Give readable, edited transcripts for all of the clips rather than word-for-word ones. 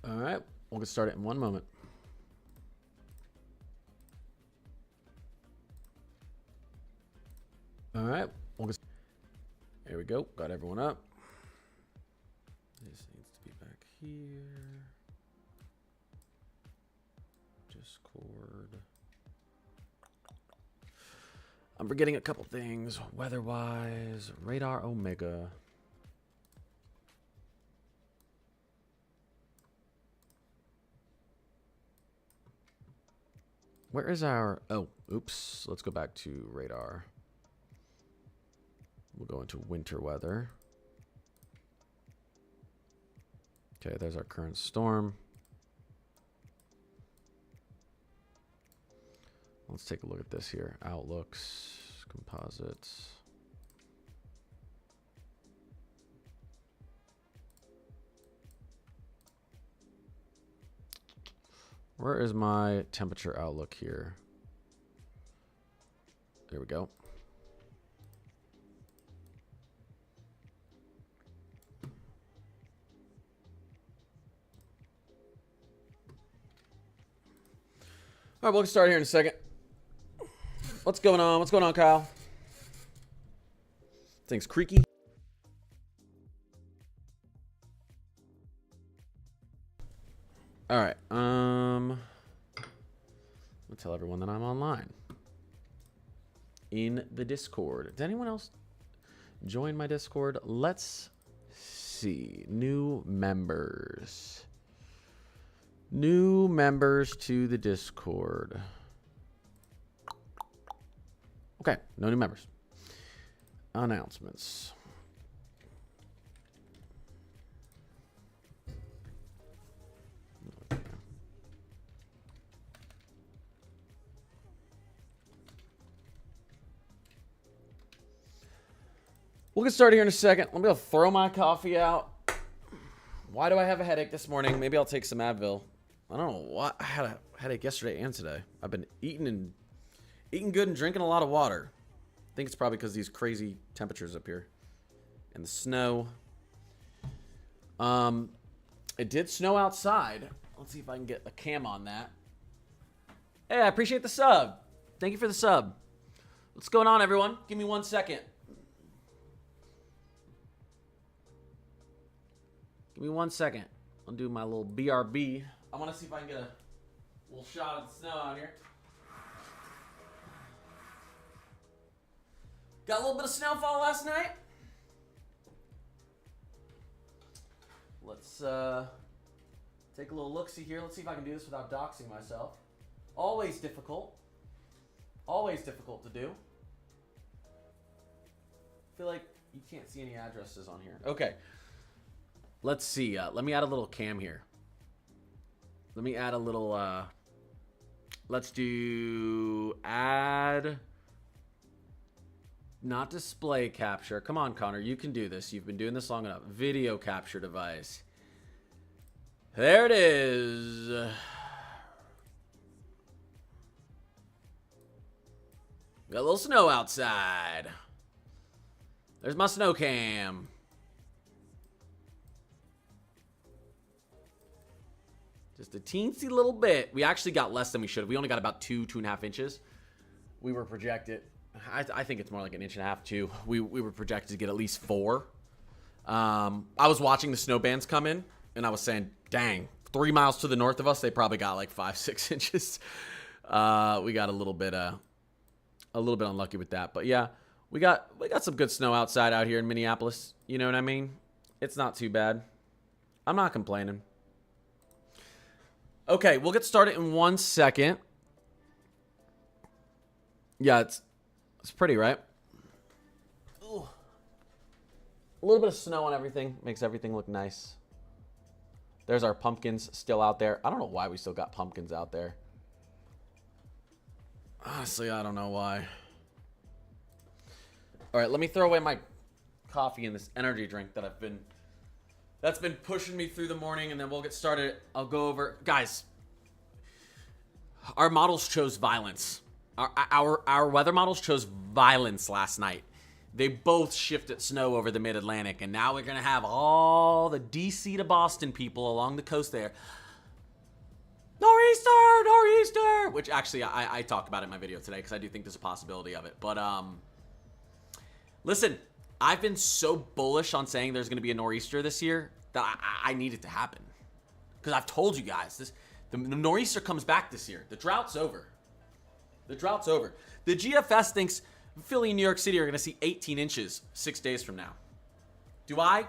All right, we'll get started in one moment. All right, there we go. Got everyone up. This needs to be back here. Discord. I'm forgetting a couple things. Weather-wise, radar Omega. Where is our... Oh, oops. Let's go back to radar. We'll go into winter weather. Okay, there's our current storm. Let's take a look at this here. Outlooks, composites. Where is my temperature outlook here? There we go. All right, we'll get started here in a second. What's going on? What's going on, Kyle? Things creaky. All right. I'll tell everyone that I'm online in the Discord. Did anyone else join my Discord? Let's see. New members. New members to the Discord. Okay, no new members. Announcements. Okay. We'll get started here in a second. Let me go throw my coffee out. Why do I have a headache this morning? Maybe I'll take some Advil. I don't know what. I had a headache yesterday and today. I've been eating good and drinking a lot of water. I think it's probably because these crazy temperatures up here and the snow. It did snow outside. Let's see if I can get a cam on that. Hey, I appreciate the sub. Thank you for the sub. What's going on, everyone? Give me 1 second. Give me 1 second. I'll do my little BRB. I want to see if I can get a little shot of the snow out here. Got a little bit of snowfall last night. Let's take a little look-see here. Let's see if I can do this without doxing myself. Always difficult. Always difficult to do. I feel like you can't see any addresses on here. Okay. Let's see. Let me add a little cam here. Let me add a little... let's do... Add... Not display capture. Come on, Connor. You can do this. You've been doing this long enough. Video capture device. There it is. Got a little snow outside. There's my snow cam. Just a teensy little bit. We actually got less than we should have. We only got about 2.5 inches. We were projected. I think it's more like 1.5 inches, 2. We were projected to get at least 4. I was watching the snow bands come in, and I was saying, dang, 3 miles to the north of us, they probably got like 5-6 inches. We got a little bit unlucky with that. But yeah, we got some good snow outside out here in Minneapolis. You know what I mean? It's not too bad. I'm not complaining. Okay, we'll get started in 1 second. Yeah, it's pretty, right? Ooh. A little bit of snow on everything makes everything look nice. There's our pumpkins still out there. I don't know why we still got pumpkins out there. Honestly, I don't know why. All right, let me throw away my coffee and this energy drink that's been pushing me through the morning, and then we'll get started. I'll go over, guys. Our models chose violence. Our weather models chose violence last night. They both shifted snow over the mid-Atlantic, and now we're going to have all the DC to Boston people along the coast there. Nor'easter, nor'easter, which actually I talk about in my video today because I do think there's a possibility of it. But listen, I've been so bullish on saying there's going to be a nor'easter this year that I need it to happen. Because I've told you guys, the nor'easter comes back this year. The drought's over. The drought's over. The GFS thinks Philly and New York City are going to see 18 inches 6 days from now. Do I?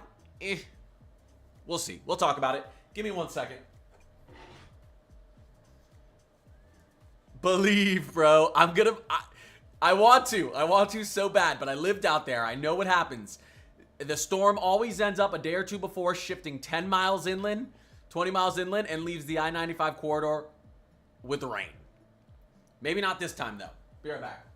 We'll see. We'll talk about it. Give me 1 second. Believe, bro. I want to so bad, but I lived out there. I know what happens. The storm always ends up a day or two before shifting 10 miles inland, 20 miles inland, and leaves the I-95 corridor with rain. Maybe not this time, though. Be right back.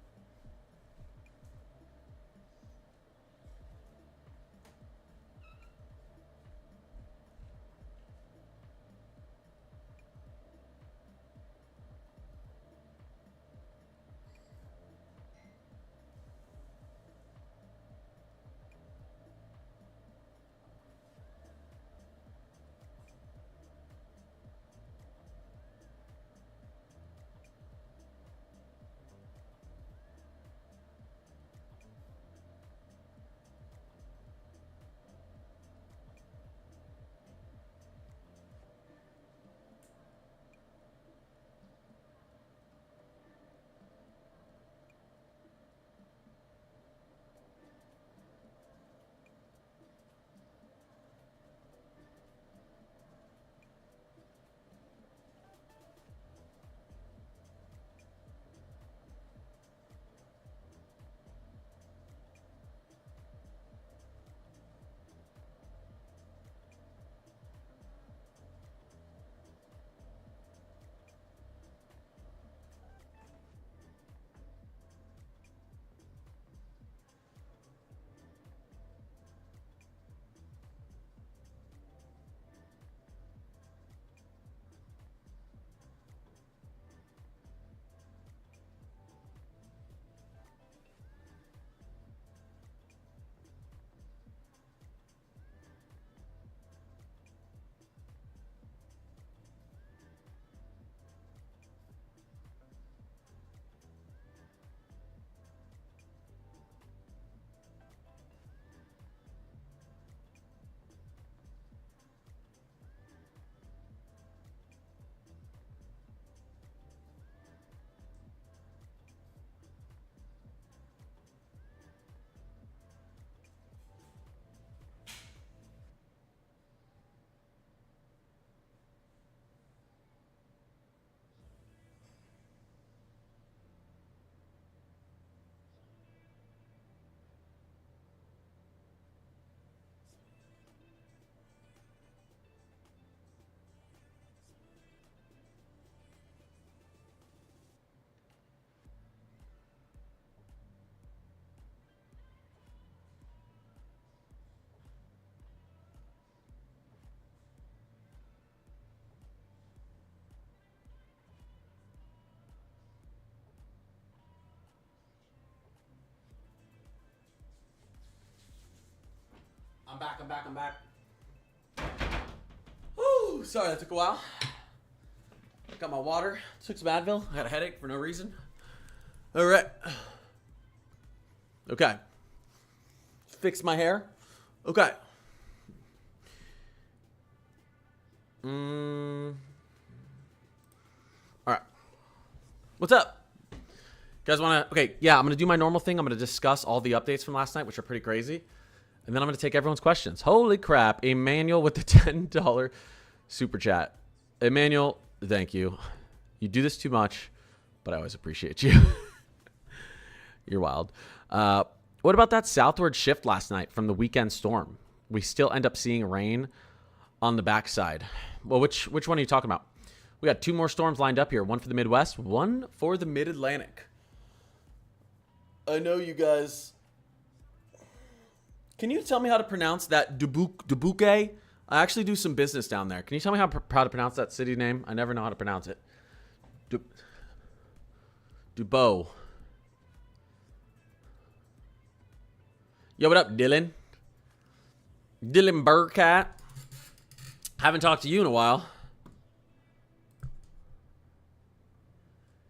I'm back. Woo, sorry that took a while. Got my water. Took some Advil. I had a headache for no reason. All right. Okay. Fix my hair. Okay. All right. What's up? You guys want to... Okay, yeah, I'm going to do my normal thing. I'm going to discuss all the updates from last night, which are pretty crazy. And then I'm going to take everyone's questions. Holy crap. Emmanuel with the $10 super chat. Emmanuel, thank you. You do this too much, but I always appreciate you. You're wild. What about that southward shift last night from the weekend storm? We still end up seeing rain on the backside. Well, which one are you talking about? We got 2 more storms lined up here. One for the Midwest, one for the Mid-Atlantic. I know you guys... Can you tell me how to pronounce that Dubuque? I actually do some business down there. Can you tell me how to pronounce that city name? I never know how to pronounce it. Dubois. Yo, what up, Dylan? Dylan Burkat. Haven't talked to you in a while.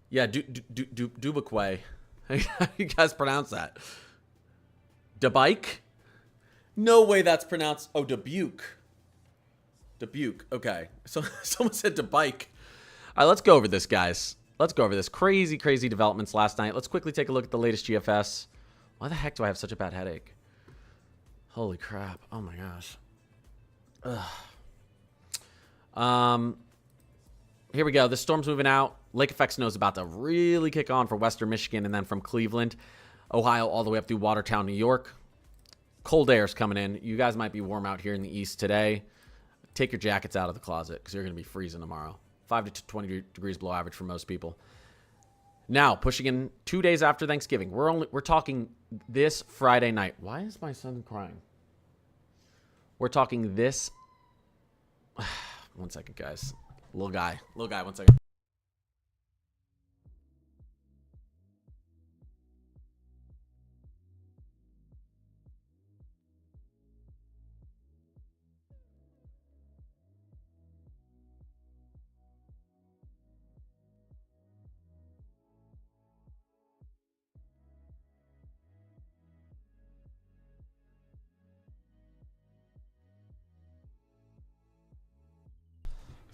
Yeah, Dubakwe. How do you guys pronounce that? Debike? No way that's pronounced. Oh, Dubuque. Dubuque. Okay. So someone said Debike. All right, let's go over this, guys. Let's go over this. Crazy, crazy developments last night. Let's quickly take a look at the latest GFS. Why the heck do I have such a bad headache? Holy crap. Oh, my gosh. Ugh. Here we go. The storm's moving out. Lake effect snow is about to really kick on for western Michigan, and then from Cleveland, Ohio, all the way up through Watertown, New York. Cold air is coming in. You guys might be warm out here in the east today. Take your jackets out of the closet because you're going to be freezing tomorrow. 5 to 20 degrees below average for most people. Now, pushing in 2 days after Thanksgiving. We're talking this Friday night. Why is my son crying? We're talking this. One second, guys. Little guy, 1 second.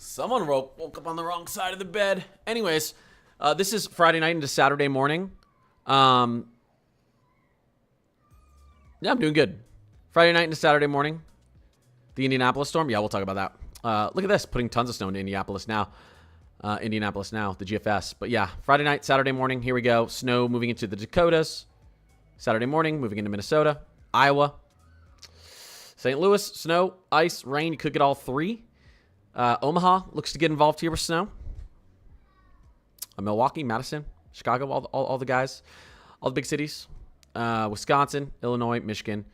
Someone woke up on the wrong side of the bed. Anyways, this is Friday night into Saturday morning. Yeah, I'm doing good. Friday night into Saturday morning. The Indianapolis storm. Yeah, we'll talk about that. Look at this. Putting tons of snow into Indianapolis now. The GFS. But yeah, Friday night, Saturday morning. Here we go. Snow moving into the Dakotas. Saturday morning, moving into Minnesota. Iowa. St. Louis, snow, ice, rain. You could get all three. Omaha looks to get involved here with snow. Milwaukee, Madison, Chicago, all the guys, all the big cities. Wisconsin, Illinois, Michigan.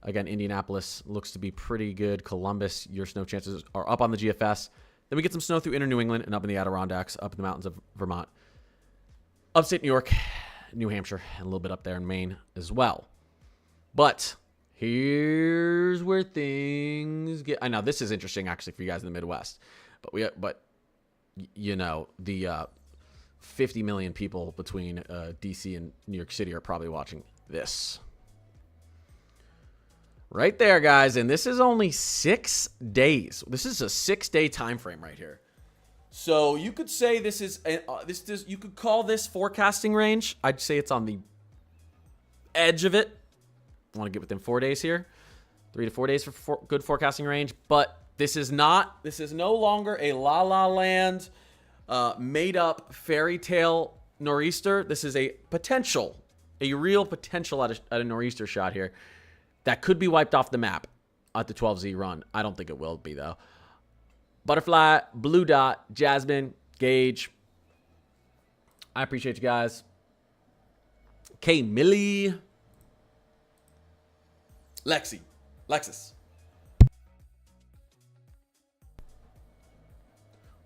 Again, Indianapolis looks to be pretty good. Columbus, your snow chances are up on the GFS. Then we get some snow through inner New England and up in the Adirondacks, up in the mountains of Vermont. Upstate New York, New Hampshire, and a little bit up there in Maine as well. But here's where things get. I know this is interesting actually for you guys in the Midwest, but you know the 50 million people between DC and New York City are probably watching this right there, guys, and this is only 6 days. This is a 6-day time frame right here. So you could say this is you could call this forecasting range. I'd say it's on the edge of it. I want to get within 4 days here. 3 to 4 days for good forecasting range. But this is no longer a La La Land made up fairy tale nor'easter. This is a real potential at a nor'easter shot here that could be wiped off the map at the 12Z run. I don't think it will be, though. Butterfly, Blue Dot, Jasmine, Gage. I appreciate you guys. K. Millie. Lexus.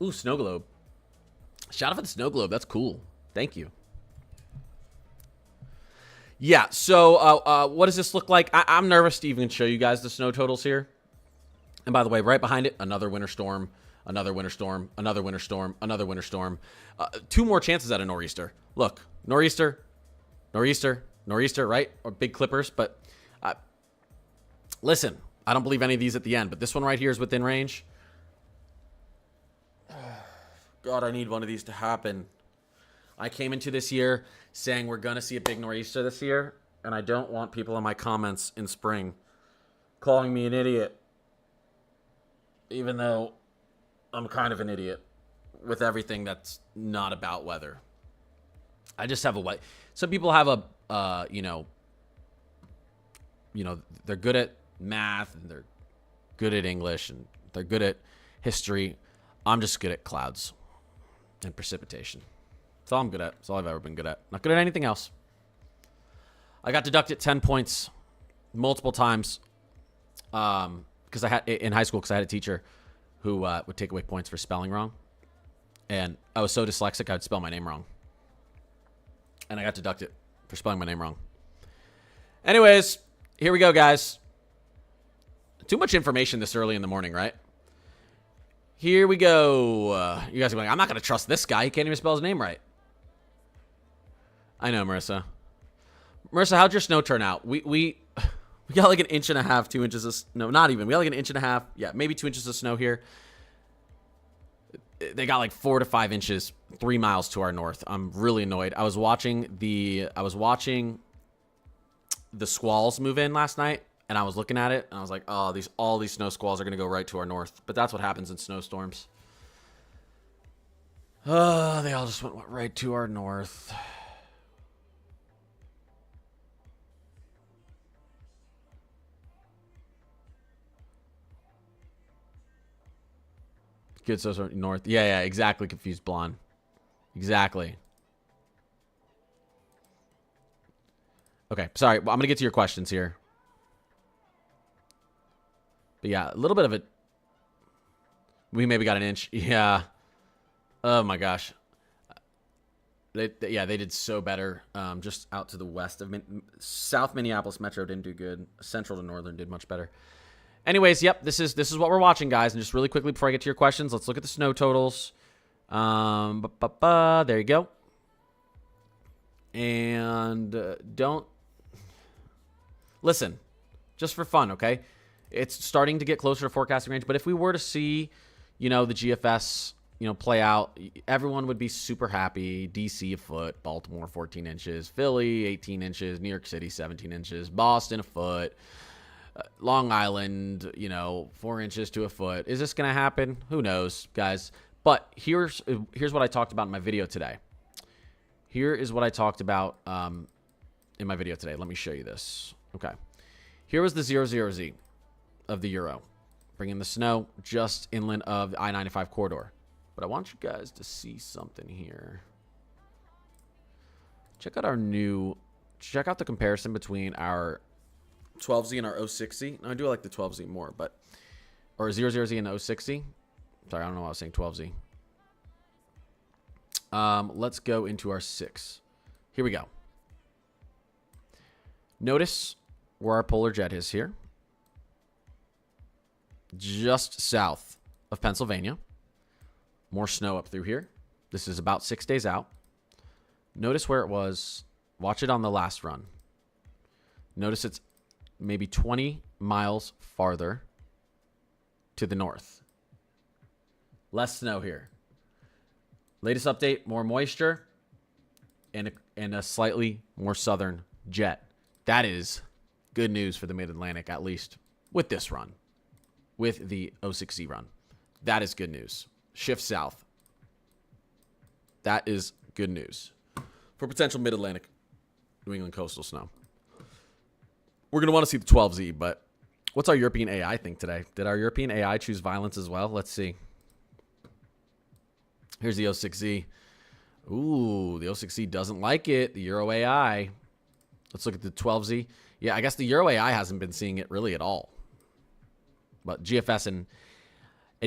Ooh, snow globe. Shout out for the snow globe. That's cool. Thank you. Yeah, so what does this look like? I'm nervous to even show you guys the snow totals here. And by the way, right behind it, another winter storm, another winter storm, another winter storm, another winter storm. 2 more chances at a nor'easter. Look, nor'easter, right? Or big clippers, but listen, I don't believe any of these at the end, but this one right here is within range. God, I need one of these to happen. I came into this year saying we're going to see a big nor'easter this year, and I don't want people in my comments in spring calling me an idiot, even though I'm kind of an idiot with everything that's not about weather. I just have a way. Some people have a, you know, they're good at math and they're good at English and they're good at history. I'm just good at clouds and precipitation. That's all I'm good at. That's all I've ever been good at. Not good at anything else. I got deducted 10 points multiple times because I had in high school because I had a teacher who would take away points for spelling wrong, and I was so dyslexic I'd spell my name wrong, and I got deducted for spelling my name wrong. Anyways, here we go, guys. Too much information this early in the morning, right? Here we go. You guys are like, I'm not going to trust this guy. He can't even spell his name right. I know, Marissa. Marissa, how'd your snow turn out? We got like an inch and a half, 2 inches of snow. Not even. We got like an inch and a half. Yeah, maybe 2 inches of snow here. They got like 4 to 5 inches 3 miles to our north. I'm really annoyed. I was watching the squalls move in last night, and I was looking at it, and I was like, oh, all these snow squalls are going to go right to our north. But that's what happens in snowstorms. Oh, they all just went right to our north. Good snowstorm north. Yeah, exactly. Confused blonde. Exactly. Okay, sorry. Well, I'm going to get to your questions here. But yeah, a little bit of it. We maybe got an inch. Yeah. Oh my gosh. They did so better. Just out to the west of South Minneapolis Metro didn't do good. Central to Northern did much better. Anyways, yep, this is what we're watching, guys. And just really quickly before I get to your questions, let's look at the snow totals. There you go. And don't listen, just for fun, okay? It's starting to get closer to forecasting range, but if we were to see, the GFS, play out, everyone would be super happy. DC a foot, Baltimore 14 inches, Philly 18 inches, New York City 17 inches, Boston a foot, Long Island, 4 inches to a foot. Is this going to happen? Who knows, guys? But here's what I talked about in my video today. Here is what I talked about in my video today. Let me show you this. Okay. Here was the 00Z of the Euro. Bringing the snow just inland of the I-95 corridor. But I want you guys to see something here. Check out the comparison between our 12Z and our 06Z. Now, I do like the 12Z more, or 00Z and 06Z. Sorry, I don't know why I was saying 12Z. Let's go into our 6. Here we go. Notice where our polar jet is here. Just south of Pennsylvania. More snow up through here. This is about 6 days out. Notice where it was. Watch it on the last run. Notice it's maybe 20 miles farther to the north. Less snow here. Latest update, more moisture and a slightly more southern jet. That is good news for the Mid-Atlantic, at least with this run. With the 06Z run. That is good news. Shift south. That is good news for potential Mid-Atlantic New England coastal snow. We're going to want to see the 12Z, but what's our European AI think today? Did our European AI choose violence as well? Let's see. Here's the 06Z. Ooh, the 06Z doesn't like it. The Euro AI. Let's look at the 12Z. Yeah, I guess the Euro AI hasn't been seeing it really at all. But GFS and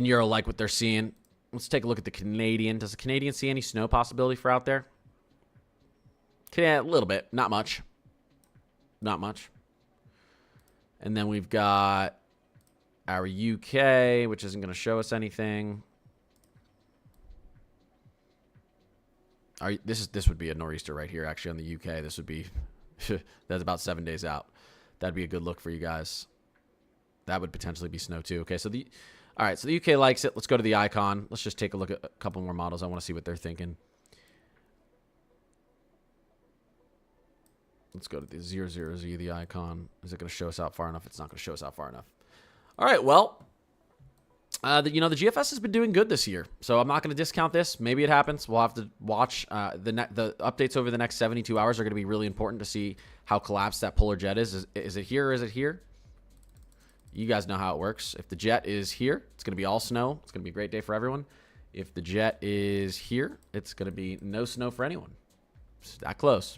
Euro like what they're seeing. Let's take a look at the Canadian. Does the Canadian see any snow possibility for out there? Yeah, a little bit. Not much. Not much. And then we've got our UK, which isn't going to show us anything. This would be a nor'easter right here, actually, on the UK. This would be, that's about 7 days out. That'd be a good look for you guys. That would potentially be snow too. Okay, all right, so the UK likes it. Let's go to the icon. Let's just take a look at a couple more models. I want to see what they're thinking. Let's go to the 00Z, the icon. Is it going to show us out far enough? It's not going to show us out far enough. All right, well, the GFS has been doing good this year, so I'm not going to discount this. Maybe it happens. We'll have to watch. The updates over the next 72 hours are going to be really important to see how collapsed that polar jet is. Is it here or is it here? You guys know how it works. If the jet is here, it's going to be all snow. It's going to be a great day for everyone. If the jet is here, it's going to be no snow for anyone. It's that close.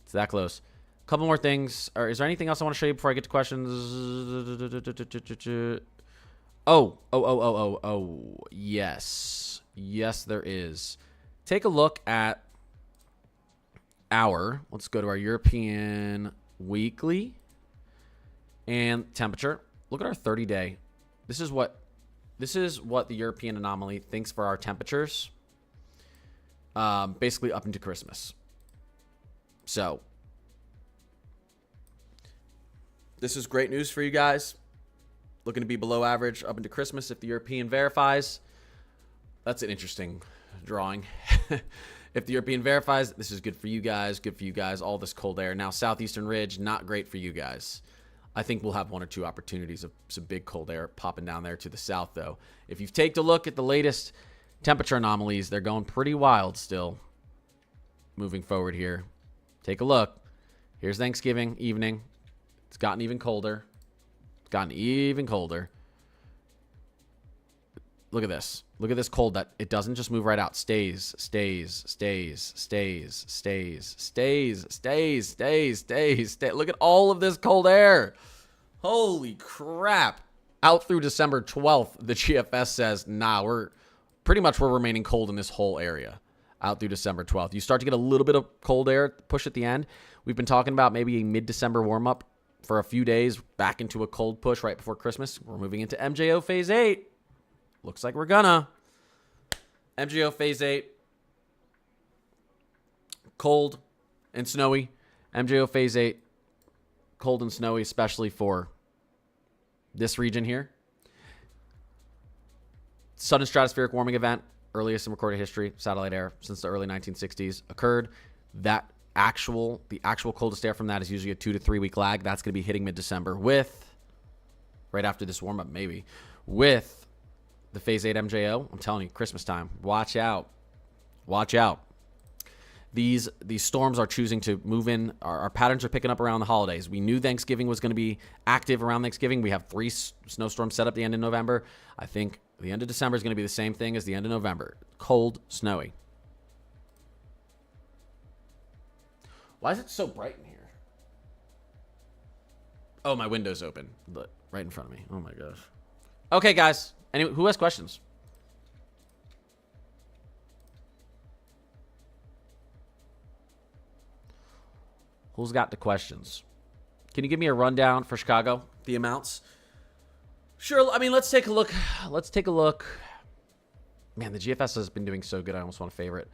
It's that close. A couple more things. Or is there anything else I want to show you before I get to questions? Oh. Yes. Yes, there is. Take a look at let's go to our European weekly. And temperature. Look at our 30-day. This is what the European anomaly thinks for our temperatures. Basically up into Christmas. So this is great news for you guys. Looking to be below average up into Christmas if the European verifies. That's an interesting drawing. If the European verifies, this is good for you guys. Good for you guys. All this cold air. Now, southeastern ridge, not great for you guys. I think we'll have one or two opportunities of some big cold air popping down there to the south, though. If you've taken a look at the latest temperature anomalies, they're going pretty wild still. Moving forward here. Take a look. Here's Thanksgiving evening. It's gotten even colder. It's gotten even colder. Look at this. Look at this cold that it doesn't just move right out. Stays. Look at all of this cold air. Holy crap. Out through December 12th, the GFS says, nah, we're remaining cold in this whole area. Out through December 12th. You start to get a little bit of cold air push at the end. We've been talking about maybe a mid-December warm-up for a few days back into a cold push right before Christmas. We're moving into MJO Phase 8. Looks like we're gonna. MJO Phase 8. Cold and snowy. MJO Phase 8. Cold and snowy, especially for this region here. Sudden stratospheric warming event, earliest in recorded history, satellite air since the early 1960s occurred. The actual coldest air from that is usually a 2 to 3 week lag. That's going to be hitting mid-December with, right after this warm-up maybe, with the Phase 8 MJO. I'm telling you, Christmas time. Watch out. Watch out. These storms are choosing to move in. Our patterns are picking up around the holidays. We knew Thanksgiving was going to be active around Thanksgiving. We have 3 snowstorms set up the end of November. I think the end of December is going to be the same thing as the end of November. Cold, snowy. Why is it so bright in here? Oh, my window's open. Look, right in front of me. Oh, my gosh. Okay, guys. Who has questions? Who's got the questions? Can you give me a rundown for Chicago? The amounts? Sure. I mean, let's take a look. Man, the GFS has been doing so good. I almost want to favorite.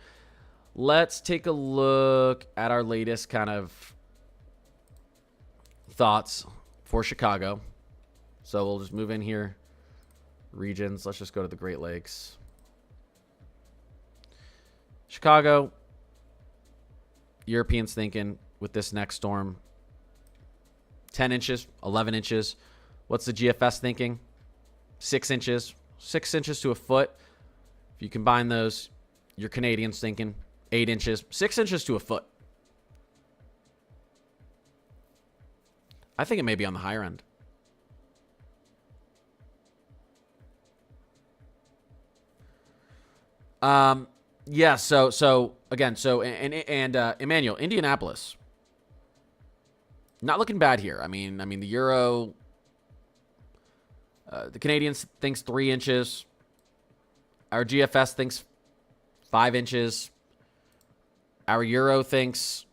Let's take a look at our latest kind of thoughts for Chicago. So we'll just move in here. Regions. Let's just go to the Great Lakes. Chicago. Europeans thinking with this next storm 10 inches, 11 inches. What's the GFS thinking? 6 inches. 6 inches to a foot. If you combine those, your Canadians thinking 8 inches. 6 inches to a foot. I think it may be on the higher end. Yeah, so again, Emmanuel, Indianapolis. Not looking bad here. I mean the Euro, the Canadians thinks 3 inches. Our GFS thinks 5 inches. Our Euro thinks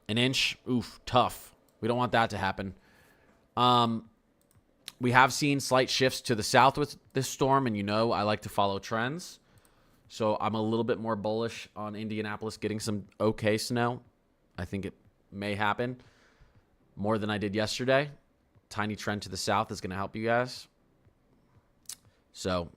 an inch. Oof, tough. We don't want that to happen. We have seen slight shifts to the south with this storm, and I like to follow trends. So I'm a little bit more bullish on Indianapolis getting some okay snow. I think it may happen more than I did yesterday. Tiny trend to the south is going to help you guys. So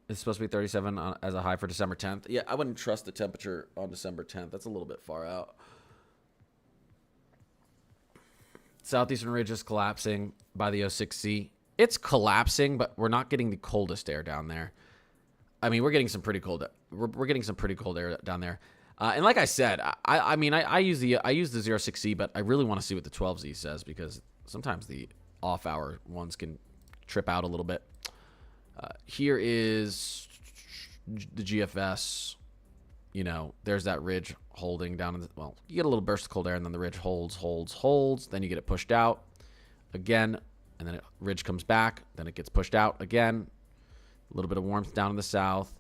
it's supposed to be 37 as a high for December 10th. Yeah, I wouldn't trust the temperature on December 10th. That's a little bit far out. Southeastern ridge is collapsing by the 06C. It's collapsing, but we're not getting the coldest air down there. I mean, we're getting some pretty cold. We're getting some pretty cold air down there. And like I said, I use the 06C, but I really want to see what the 12Z says because sometimes the off-hour ones can trip out a little bit. Here is the GFS. There's that ridge holding down. You get a little burst of cold air, and then the ridge holds. Then you get it pushed out again. And then ridge comes back. Then it gets pushed out again. A little bit of warmth down in the south.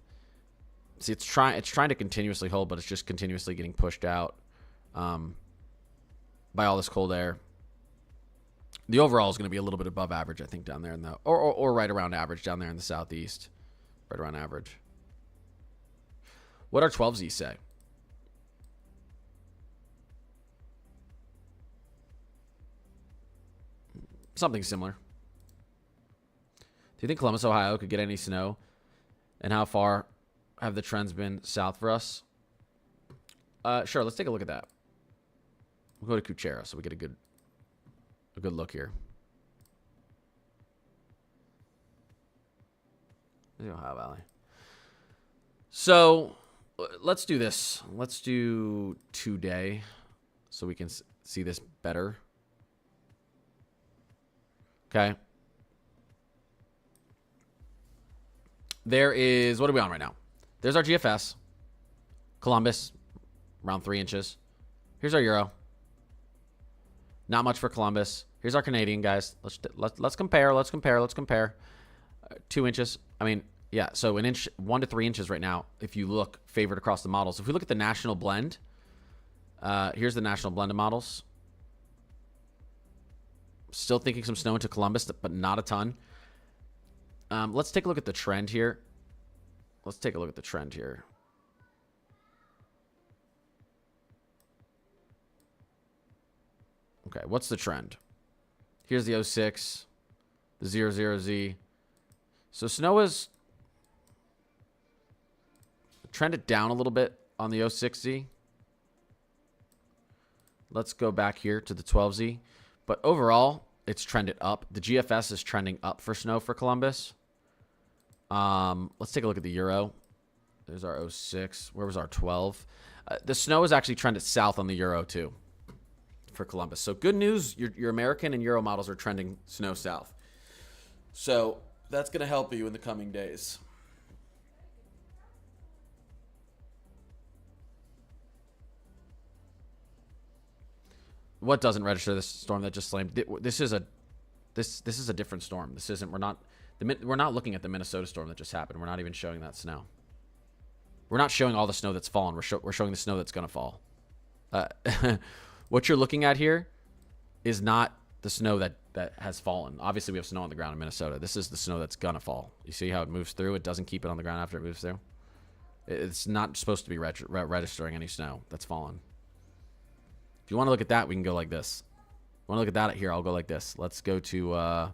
See, it's trying to continuously hold, but it's just continuously getting pushed out by all this cold air. The overall is going to be a little bit above average, I think, down there in the or right around average down there in the southeast, right around average. What our 12Zs say? Something similar. Do you think Columbus, Ohio could get any snow? And how far have the trends been south for us? Sure, let's take a look at that. We'll go to Kuchera so we get a good look here. The Ohio Valley. So let's do this. Let's do today so we can see this better. Okay. There is, what are we on right now? There's our GFS. Columbus, around 3 inches. Here's our Euro. Not much for Columbus. Here's our Canadian, guys. Let's compare. Let's compare. 2 inches. I mean, yeah. So 1 to 3 inches right now. If you look favored across the models. If we look at the national blend, here's the national blend of models. Still thinking some snow into Columbus, but not a ton. Let's take a look at the trend here. Okay, what's the trend? Here's the 06, the 00Z. So snow is trended down a little bit on the 06Z. Let's go back here to the 12Z. But overall, it's trended up. The GFS is trending up for snow for Columbus. Let's take a look at the Euro. There's our 06. Where was our 12? The snow is actually trended south on the Euro too for Columbus. So good news, your American and Euro models are trending snow south. So that's going to help you in the coming days. What doesn't register this storm that just slammed? This is a different storm. This isn't. We're not looking at the Minnesota storm that just happened. We're not even showing that snow. We're not showing all the snow that's fallen. We're showing the snow that's going to fall. What you're looking at here is not the snow that has fallen. Obviously, we have snow on the ground in Minnesota. This is the snow that's going to fall. You see how it moves through? It doesn't keep it on the ground after it moves through. It's not supposed to be registering any snow that's fallen. If you want to look at that, we can go like this. If you want to look at that here, I'll go like this. Let's go to...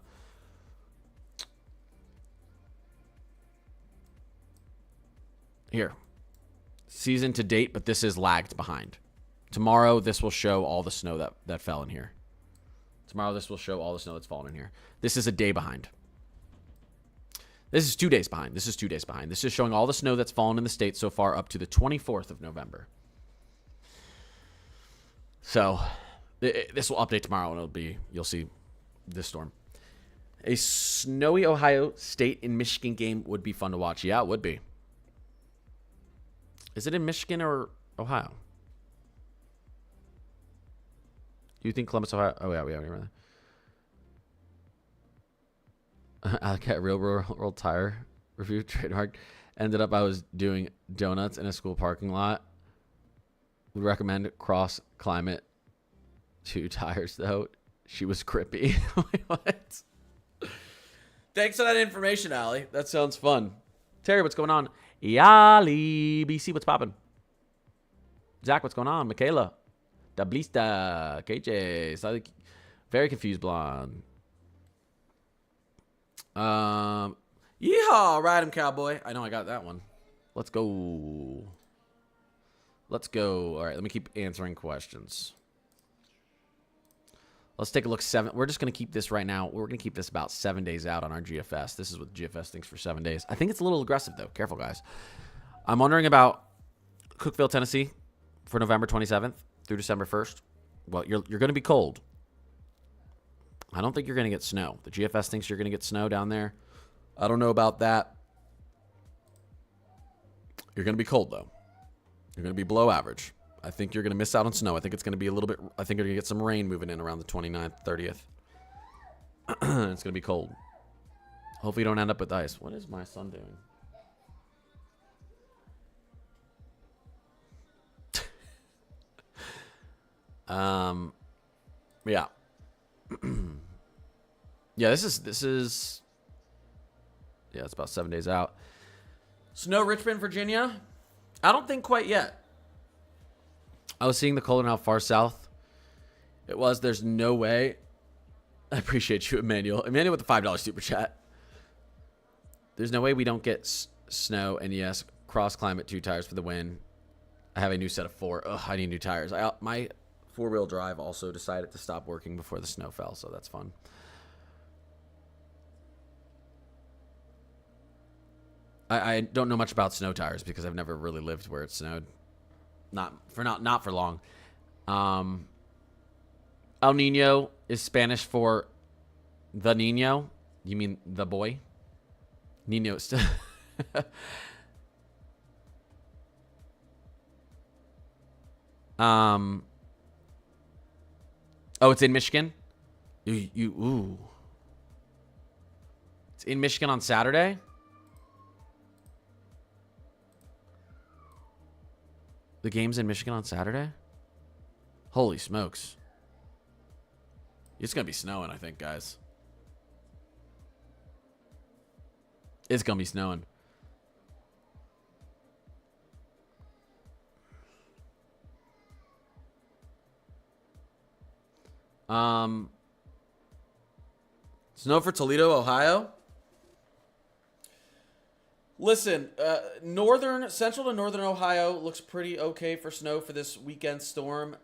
here. Season to date, but this is lagged behind. Tomorrow, this will show all the snow that fell in here. Tomorrow, this will show all the snow that's fallen in here. This is a day behind. This is 2 days behind. This is 2 days behind. This is showing all the snow that's fallen in the state so far up to the 24th of November. So, this will update tomorrow, and you'll see this storm. A snowy Ohio State and Michigan game would be fun to watch. Yeah, it would be. Is it in Michigan or Ohio? Do you think Columbus, Ohio? Oh, yeah, we have it. I look at Real World Tire Review trademark. Ended up, I was doing donuts in a school parking lot. Would recommend cross climate 2 tires, though. She was crippy. What? Thanks for that information, Allie. That sounds fun. Terry, what's going on? Yali, BC, what's poppin'? Zach, what's going on? Michaela, Dablista, KJ, very confused blonde. Yeehaw, ride him, cowboy. I know I got that one. Let's go. Let's go. All right, let me keep answering questions. Let's take a look. We're just going to keep this right now. We're going to keep this about 7 days out on our GFS. This is what GFS thinks for 7 days. I think it's a little aggressive, though. Careful, guys. I'm wondering about Cookeville, Tennessee for November 27th through December 1st. Well, you're going to be cold. I don't think you're going to get snow. The GFS thinks you're going to get snow down there. I don't know about that. You're going to be cold, though. You're going to be below average. I think you're going to miss out on snow. I think it's going to be a little bit... I think you're going to get some rain moving in around the 29th, 30th. It's going to be cold. Hopefully you don't end up with ice. What is my son doing? Yeah. Yeah, this is yeah, it's about 7 days out. Snow Richmond, Virginia? I don't think quite yet. I was seeing the color and how far south it was. There's no way. I appreciate you, Emmanuel. Emmanuel with the $5 super chat. There's no way we don't get snow. And yes, cross climate 2 tires for the win. I have a new set of 4. Ugh, I need new tires. My 4-wheel drive also decided to stop working before the snow fell, so that's fun. I don't know much about snow tires because I've never really lived where it snowed. Not for long. El Nino is Spanish for the Nino. You mean the boy? Nino still. Oh, it's in Michigan. Ooh. It's in Michigan on Saturday. The game's in Michigan on Saturday? Holy smokes. It's going to be snowing, I think, guys. It's going to be snowing. Snow for Toledo, Ohio? Listen, central to northern Ohio looks pretty okay for snow for this weekend storm.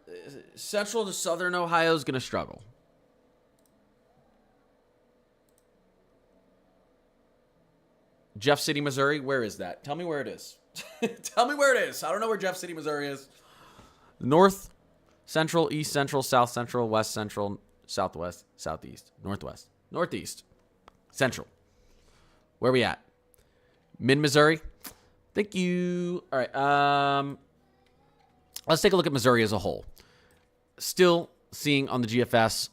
Central to southern Ohio is going to struggle. Jeff City, Missouri, where is that? Tell me where it is. Tell me where it is. I don't know where Jeff City, Missouri is. North, central, east central, south central, west central, southwest, southeast, northwest, northeast, central. Where we at? Mid-Missouri. Thank you. All right. Let's take a look at Missouri as a whole. Still seeing on the GFS,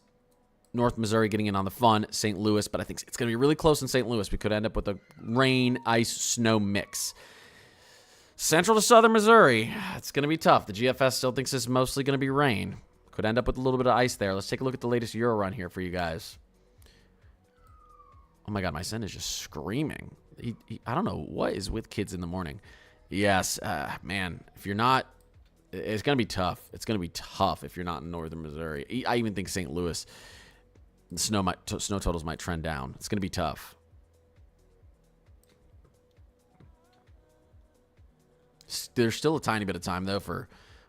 North Missouri getting in on the fun, St. Louis, but I think it's going to be really close in St. Louis. We could end up with a rain, ice, snow mix. Central to southern Missouri, it's going to be tough. The GFS still thinks it's mostly going to be rain. Could end up with a little bit of ice there. Let's take a look at the latest Euro run here for you guys. Oh my God, my son is just screaming. I don't know what is with kids in the morning. Yes, man, if you're not, it's going to be tough. It's going to be tough if you're not in northern Missouri. I even think St. Louis, snow totals might trend down. It's going to be tough. There's still a tiny bit of time, though,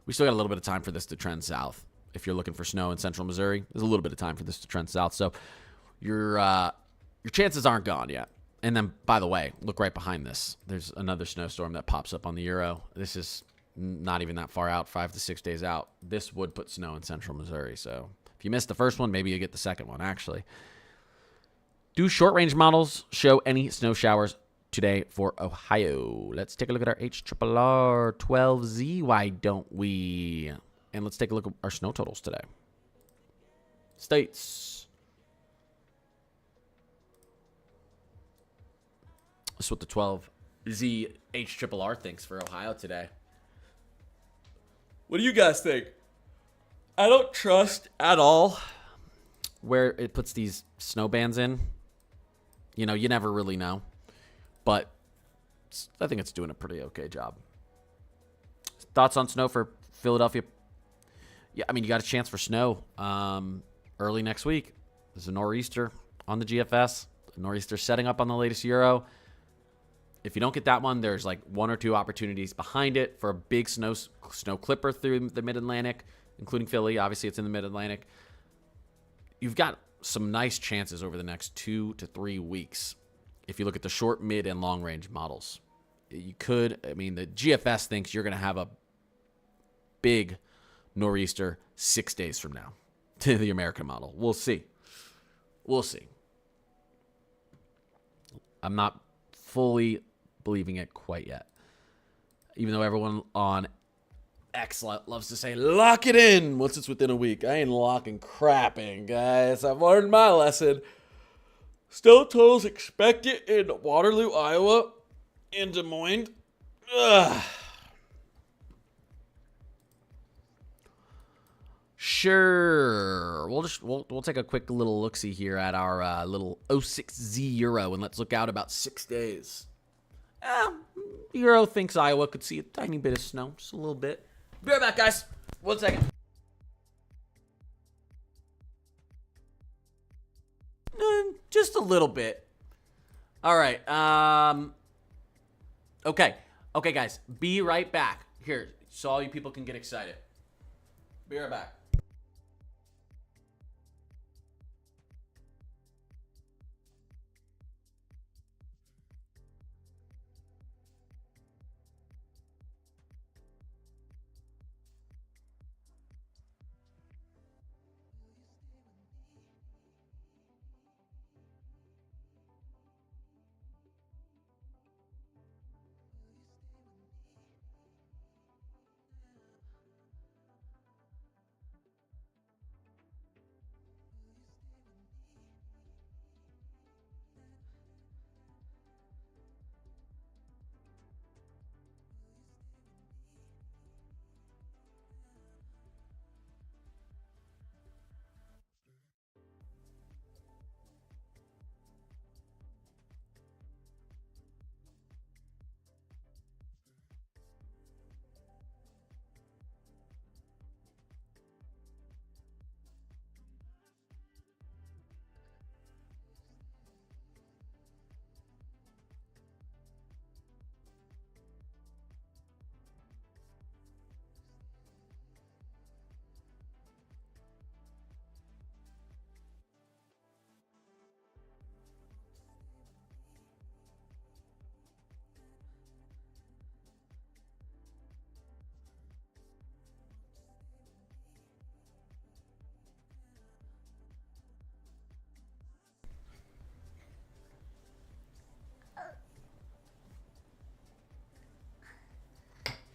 we still got a little bit of time for this to trend south. If you're looking for snow in central Missouri, there's a little bit of time for this to trend south. So your chances aren't gone yet. And then, by the way, look right behind this. There's another snowstorm that pops up on the Euro. This is not even that far out, 5 to 6 days out. This would put snow in central Missouri. So if you missed the first one, maybe you get the second one, actually. Do short-range models show any snow showers today for Ohio? Let's take a look at our HRRR 12Z. Why don't we? And let's take a look at our snow totals today. States. That's what the 12Z HRRR thinks for Ohio today. What do you guys think? I don't trust at all where it puts these snow bands in. You know, you never really know. But I think it's doing a pretty okay job. Thoughts on snow for Philadelphia? Yeah, I mean, you got a chance for snow early next week. There's a nor'easter on the GFS. The nor'easter setting up on the latest Euro. If you don't get that one, there's like 1 or 2 opportunities behind it for a big snow clipper through the mid-Atlantic, including Philly. Obviously, it's in the mid-Atlantic. You've got some nice chances over the next 2 to 3 weeks. If you look at the short, mid, and long-range models, you could. I mean, the GFS thinks you're going to have a big nor'easter 6 days from now to the American model. We'll see. We'll see. I'm not fully believing it quite yet. Even though everyone on X loves to say, lock it in once it's within a week. I ain't locking crap in, guys. I've learned my lesson. Snow totals expected in Waterloo, Iowa, in Des Moines. Ugh. Sure. We'll take a quick little look-see here at our little 06Z Euro, and let's look out about 6 days. Euro thinks Iowa could see a tiny bit of snow, just a little bit. Be right back, guys. 1 second. Just a little bit. All right. Okay, guys. Be right back. Here, so all you people can get excited. Be right back.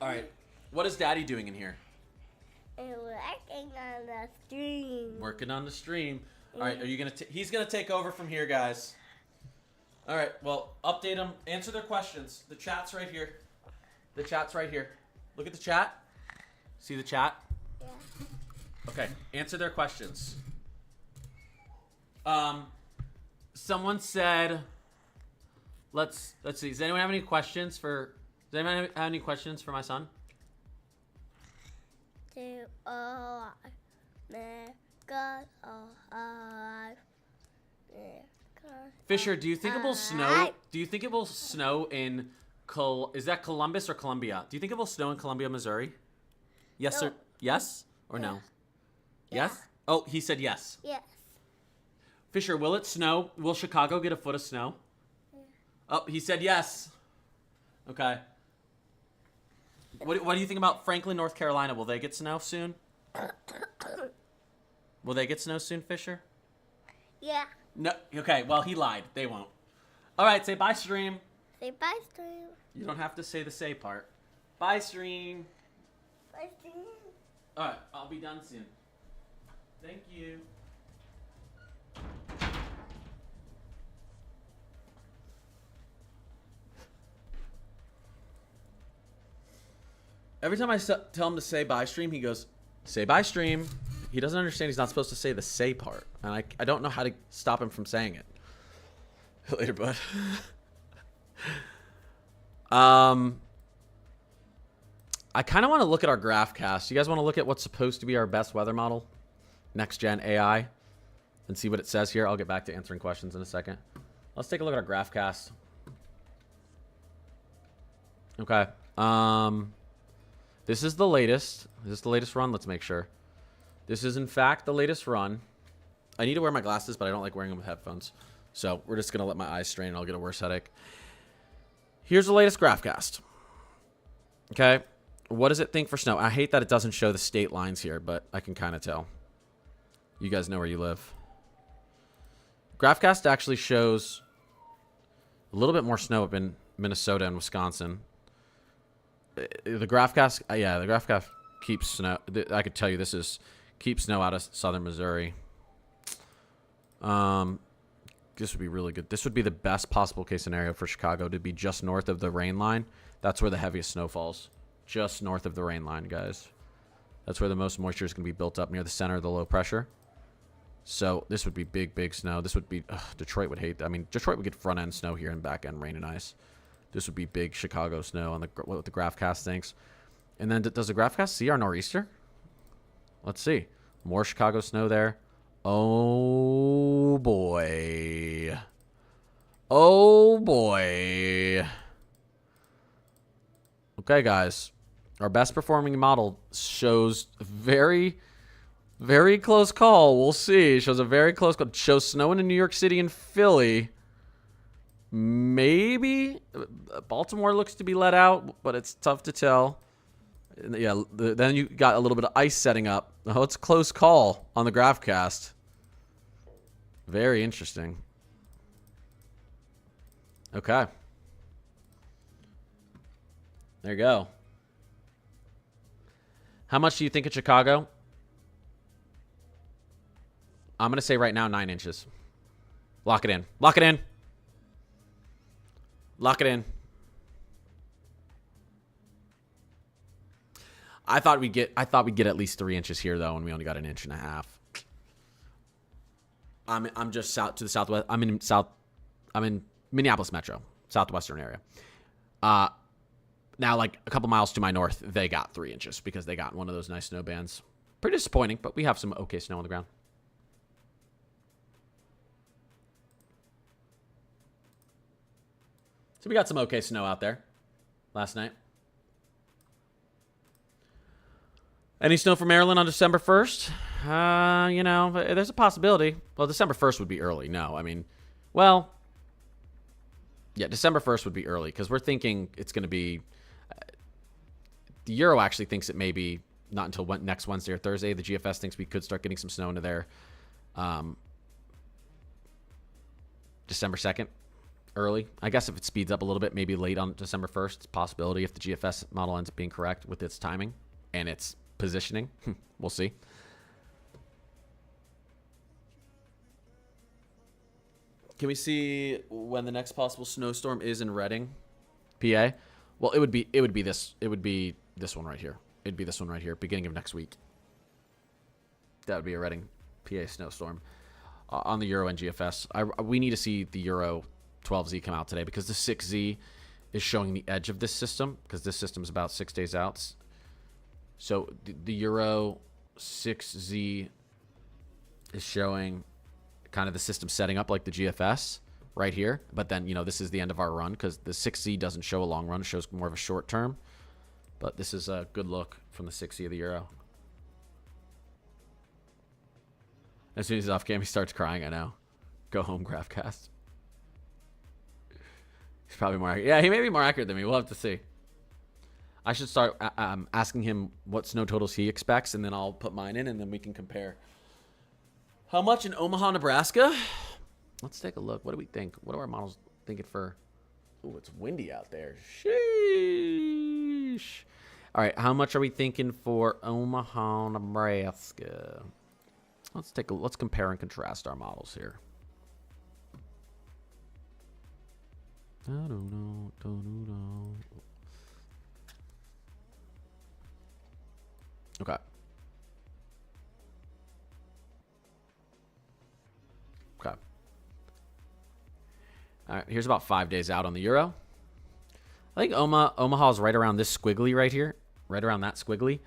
All right. What is Daddy doing in here? Working on the stream. Working on the stream. All right. Are you gonna? He's gonna take over from here, guys. All right. Well, update them. Answer their questions. The chat's right here. The chat's right here. Look at the chat. See the chat? Yeah. Okay. Answer their questions. Someone said. Let's see. Does anyone have any questions for? Does anyone have any questions for my son? Fisher, do you think it will snow? Do you think it will snow in is that Columbus or Columbia? Do you think it will snow in Columbia, Missouri? Yes No. or yes or no? Yeah. Yes? Oh, he said yes. Yes. Fisher, will it snow? Will Chicago get a foot of snow? Yeah. Oh, he said yes. Okay. What do you think about Franklin, North Carolina? Will they get snow soon? Will they get snow soon, Fisher? Yeah. No. Okay, well, he lied. They won't. All right, say bye, stream. Say bye, stream. You don't have to say the say part. Bye, stream. Bye, stream. All right, I'll be done soon. Thank you. Every time I tell him to say bye, stream, he goes, say bye, stream. He doesn't understand he's not supposed to say the say part. And I don't know how to stop him from saying it. Later, bud. I kind of want to look at our graph cast. You guys want to look at what's supposed to be our best weather model? Next gen AI. And see what it says here. I'll get back to answering questions in a second. Let's take a look at our graph cast. Okay. This is the latest. Is this the latest run? Let's make sure. This is, in fact, the latest run. I need to wear my glasses, but I don't like wearing them with headphones. So we're just going to let my eyes strain and I'll get a worse headache. Here's the latest GraphCast. Okay. What does it think for snow? I hate that it doesn't show the state lines here, but I can kind of tell. You guys know where you live. GraphCast actually shows a little bit more snow up in Minnesota and Wisconsin. The GraphCast, yeah, the GraphCast keeps snow. I could tell you this is keeps snow out of southern Missouri. This would be really good. This would be the best possible case scenario for Chicago to be just north of the rain line. That's where the heaviest snow falls. Just north of the rain line, guys. That's where the most moisture is going to be built up near the center of the low pressure. So this would be big, big snow. This would be... Detroit would hate that. I mean, Detroit would get front-end snow here and back-end rain and ice. This would be big Chicago snow on what the GraphCast thinks. And then does the GraphCast see our nor'easter? Let's see. More Chicago snow there. Oh, boy. Oh, boy. Okay, guys. Our best performing model shows very, very close call. We'll see. Shows a very close call. Shows snow in New York City and Philly. Maybe. Baltimore looks to be let out, but it's tough to tell. Yeah, then you got a little bit of ice setting up. Oh, it's a close call on the GraphCast. Very interesting. Okay. There you go. How much do you think of Chicago? I'm going to say right now 9 inches. Lock it in. Lock it in. Lock it in. I thought we'd get at least 3 inches here though, and we only got 1.5 inches. I'm just south to the southwest. I'm in Minneapolis Metro, southwestern area. Now, like a couple miles to my north, they got 3 inches because they got one of those nice snow bands. Pretty disappointing, but we have some okay snow on the ground. So we got some okay snow out there last night. Any snow for Maryland on December 1st? You know, there's a possibility. Well, December 1st would be early. No, I mean, well, yeah, December 1st would be early because we're thinking it's going to be... the Euro actually thinks it may be not until next Wednesday or Thursday. The GFS thinks we could start getting some snow into there December 2nd, early. I guess if it speeds up a little bit, maybe late on December 1st. It's a possibility if the GFS model ends up being correct with its timing and its positioning. We'll see. Can we see when the next possible snowstorm is in Reading, PA? Well, it would be this one right here. It'd be this one right here, beginning of next week. That would be a Reading, PA snowstorm on the Euro and GFS. We need to see the Euro 12Z come out today because the 6Z is showing the edge of this system because this system is about 6 days out. So the Euro 6Z is showing kind of the system setting up like the GFS right here. But then, you know, this is the end of our run because the 6Z doesn't show a long run. It shows more of a short term. But this is a good look from the 6Z of the Euro. As soon as he's off cam, he starts crying, I know. Go home, GraphCast. He's probably more accurate. Yeah, he may be more accurate than me. We'll have to see. I should start asking him what snow totals he expects, and then I'll put mine in, and then we can compare. How much in Omaha, Nebraska? Let's take a look. What do we think? What are our models thinking for... Oh, it's windy out there. Sheesh. All right, how much are we thinking for Omaha, Nebraska? Let's compare and contrast our models here. I don't know. Okay. Okay. All right, here's about 5 days out on the Euro. I think Omaha is right around this squiggly right here, right around that squiggly.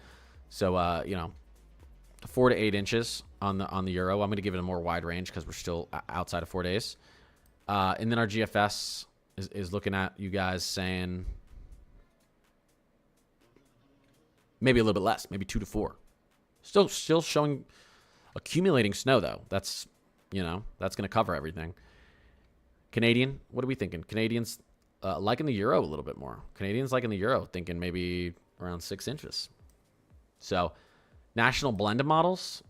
So, you know, 4 to 8 inches on the Euro. I'm going to give it a more wide range because we're still outside of 4 days. And then our GFS is looking at you guys saying maybe a little bit less, maybe 2 to 4. Still showing accumulating snow though. That's, you know, that's going to cover everything. Canadian, what are we thinking? Canadians liking the Euro a little bit more. Canadians liking the Euro, thinking maybe around 6 inches. So national blended models,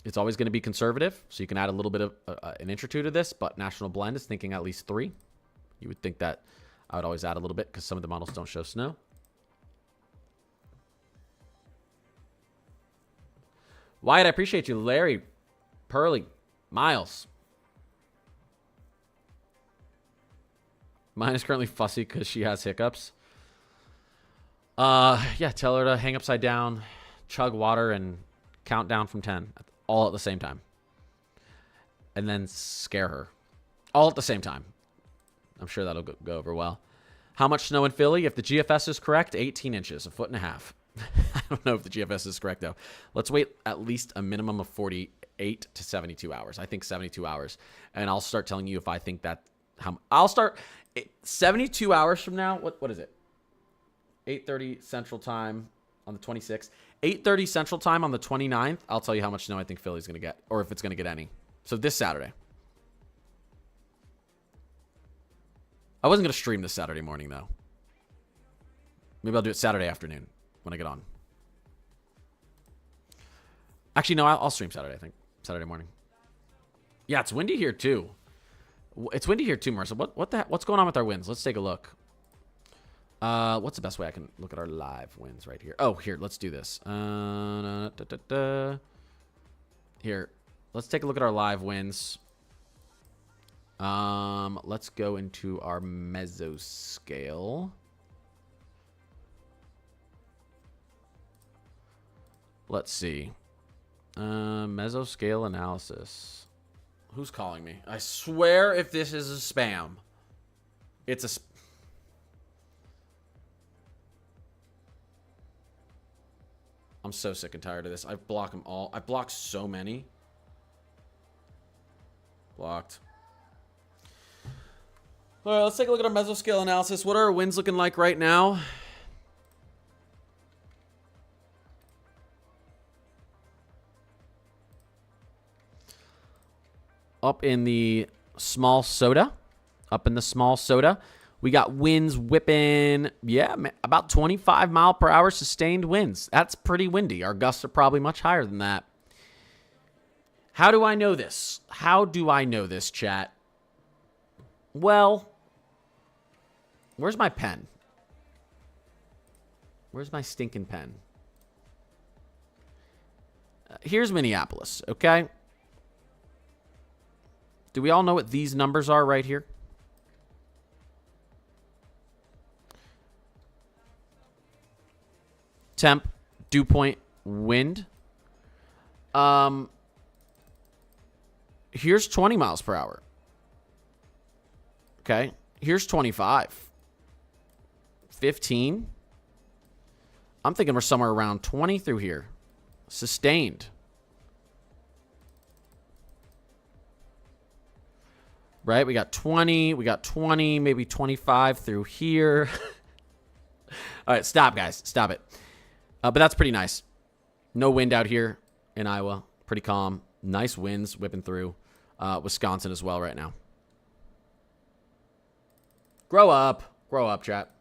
it's always going to be conservative. So you can add a little bit of an inch or two to this, but national blend is thinking at least 3. You would think that I would always add a little bit because some of the models don't show snow. Wyatt, I appreciate you. Larry, Pearly, Miles. Mine is currently fussy because she has hiccups. Yeah, tell her to hang upside down. chug water and count down from 10 all at the same time. And then scare her. All at the same time. I'm sure that'll go over well. How much snow in Philly? If the GFS is correct, 18 inches, 1.5 feet. I don't know if the GFS is correct, though. Let's wait at least a minimum of 48 to 72 hours. I think 72 hours. And I'll start telling you if I think that... I'll start... 72 hours from now, what is it? 8:30 Central Time on the 26th. 8:30 Central Time on the 29th. I'll tell you how much snow I think Philly's going to get, or if it's going to get any. So this Saturday. I wasn't going to stream this Saturday morning, though. Maybe I'll do it Saturday afternoon when I get on. Actually, no, I'll stream Saturday, I think. Saturday morning. Yeah, it's windy here, too. It's windy here too, Marissa. What's going on with our winds? Let's take a look. What's the best way I can look at our live winds right here? Oh, here, let's do this. Here, let's take a look at our live winds. Let's go into our mesoscale. Let's see. Mesoscale analysis. Who's calling me? I swear if this is a spam. It's a... I'm so sick and tired of this. I've blocked them all. I've blocked so many. Blocked. All right, let's take a look at our mesoscale analysis. What are our winds looking like right now? Up in the small soda. We got winds whipping, yeah, about 25 mile per hour sustained winds. That's pretty windy. Our gusts are probably much higher than that. How do I know this? Chat? Well, where's my pen? Where's my stinking pen? Here's Minneapolis, okay? Do we all know what these numbers are right here? Temp, dew point, wind. Here's 20 miles per hour. Okay. Here's 25. 15. I'm thinking we're somewhere around 20 through here. Sustained. Right? We got 20, maybe 25 through here. All right, stop, guys. Stop it. But that's pretty nice. No wind out here in Iowa. Pretty calm. Nice winds whipping through. Wisconsin as well right now. Grow up. Grow up, chat.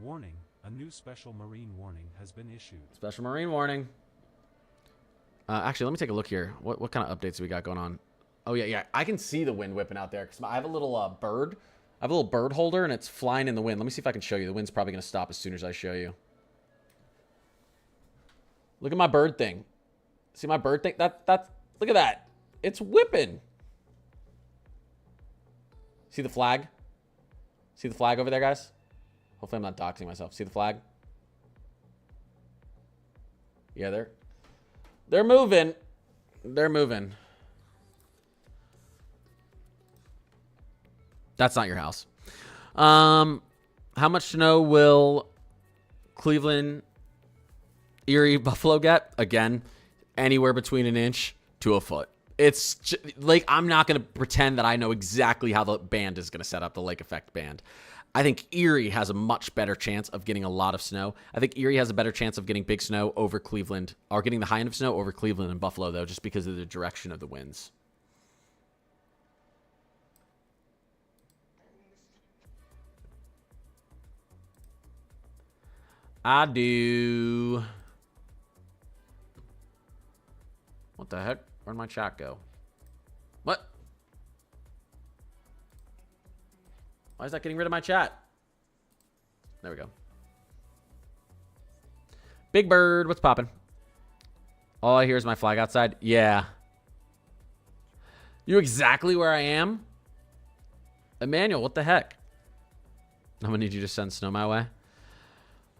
Warning. A new special marine warning has been issued. Special marine warning. Actually, let me take a look here. What kind of updates do we got going on? Oh, yeah. I can see the wind whipping out there because I have a little bird. I have a little bird holder, and it's flying in the wind. Let me see if I can show you. The wind's probably going to stop as soon as I show you. Look at my bird thing. See my bird thing? Look at that. It's whipping. See the flag? See the flag over there, guys? Hopefully I'm not doxing myself. See the flag? Yeah, they're moving. They're moving. That's not your house. How much snow will Cleveland, Erie, Buffalo get? Again, anywhere between an inch to a foot. It's just, like, I'm not going to pretend that I know exactly how the band is going to set up, the lake effect band. I think Erie has a much better chance of getting a lot of snow. I think Erie has a better chance of getting big snow over Cleveland, or getting the high end of snow over Cleveland and Buffalo, though, just because of the direction of the winds. I do. What the heck? Where'd my chat go? What? Why is that getting rid of my chat? There we go. Big Bird, what's popping? All I hear is my flag outside. Yeah. You're exactly where I am? Emmanuel, what the heck? I'm gonna need you to send snow my way.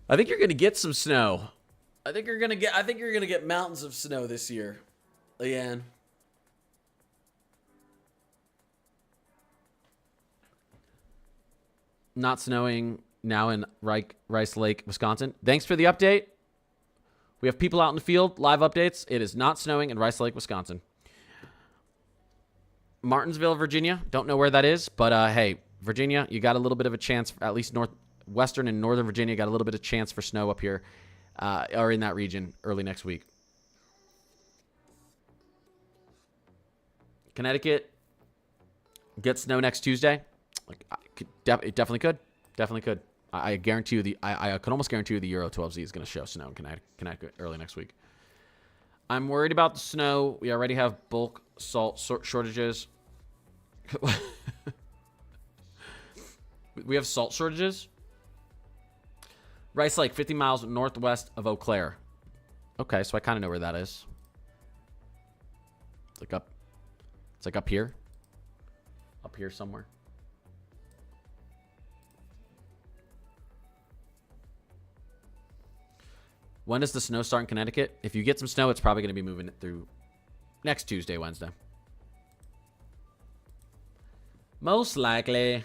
I think you're gonna get some snow. I think you're gonna get mountains of snow this year. Again. Not snowing now in Rice Lake, Wisconsin. Thanks for the update. We have people out in the field, live updates. It is not snowing in Rice Lake, Wisconsin. Martinsville, Virginia. Don't know where that is, but hey, Virginia, you got a little bit of a chance, at least northwestern and northern Virginia, got a little bit of chance for snow up here, or in that region early next week. Connecticut, get snow next Tuesday. Like, it definitely could. Definitely could. I guarantee you I could almost guarantee you the Euro 12Z is going to show snow in Connecticut early next week. I'm worried about the snow. We already have bulk salt shortages. We have salt shortages. Rice Lake, 50 miles northwest of Eau Claire. Okay, so I kind of know where that is. It's like up here. Up here somewhere. When does the snow start in Connecticut? If you get some snow, it's probably going to be moving it through next Tuesday, Wednesday. Most likely.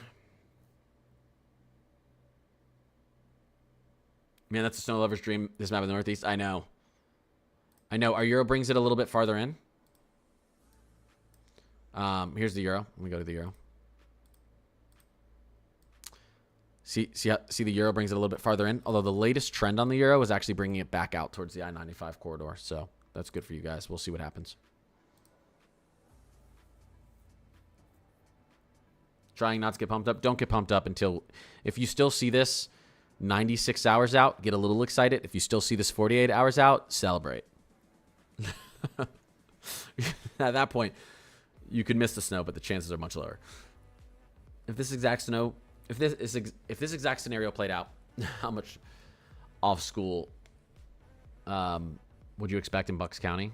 Man, that's a snow lover's dream, this map of the Northeast. I know. Our Euro brings it a little bit farther in. Here's the Euro. Let me go to the Euro. See the Euro brings it a little bit farther in. Although the latest trend on the Euro is actually bringing it back out towards the I-95 corridor. So that's good for you guys. We'll see what happens. Trying not to get pumped up. Don't get pumped up until... If you still see this 96 hours out, get a little excited. If you still see this 48 hours out, celebrate. At that point, you could miss the snow, but the chances are much lower. If this exact scenario played out, how much off school would you expect in Bucks County?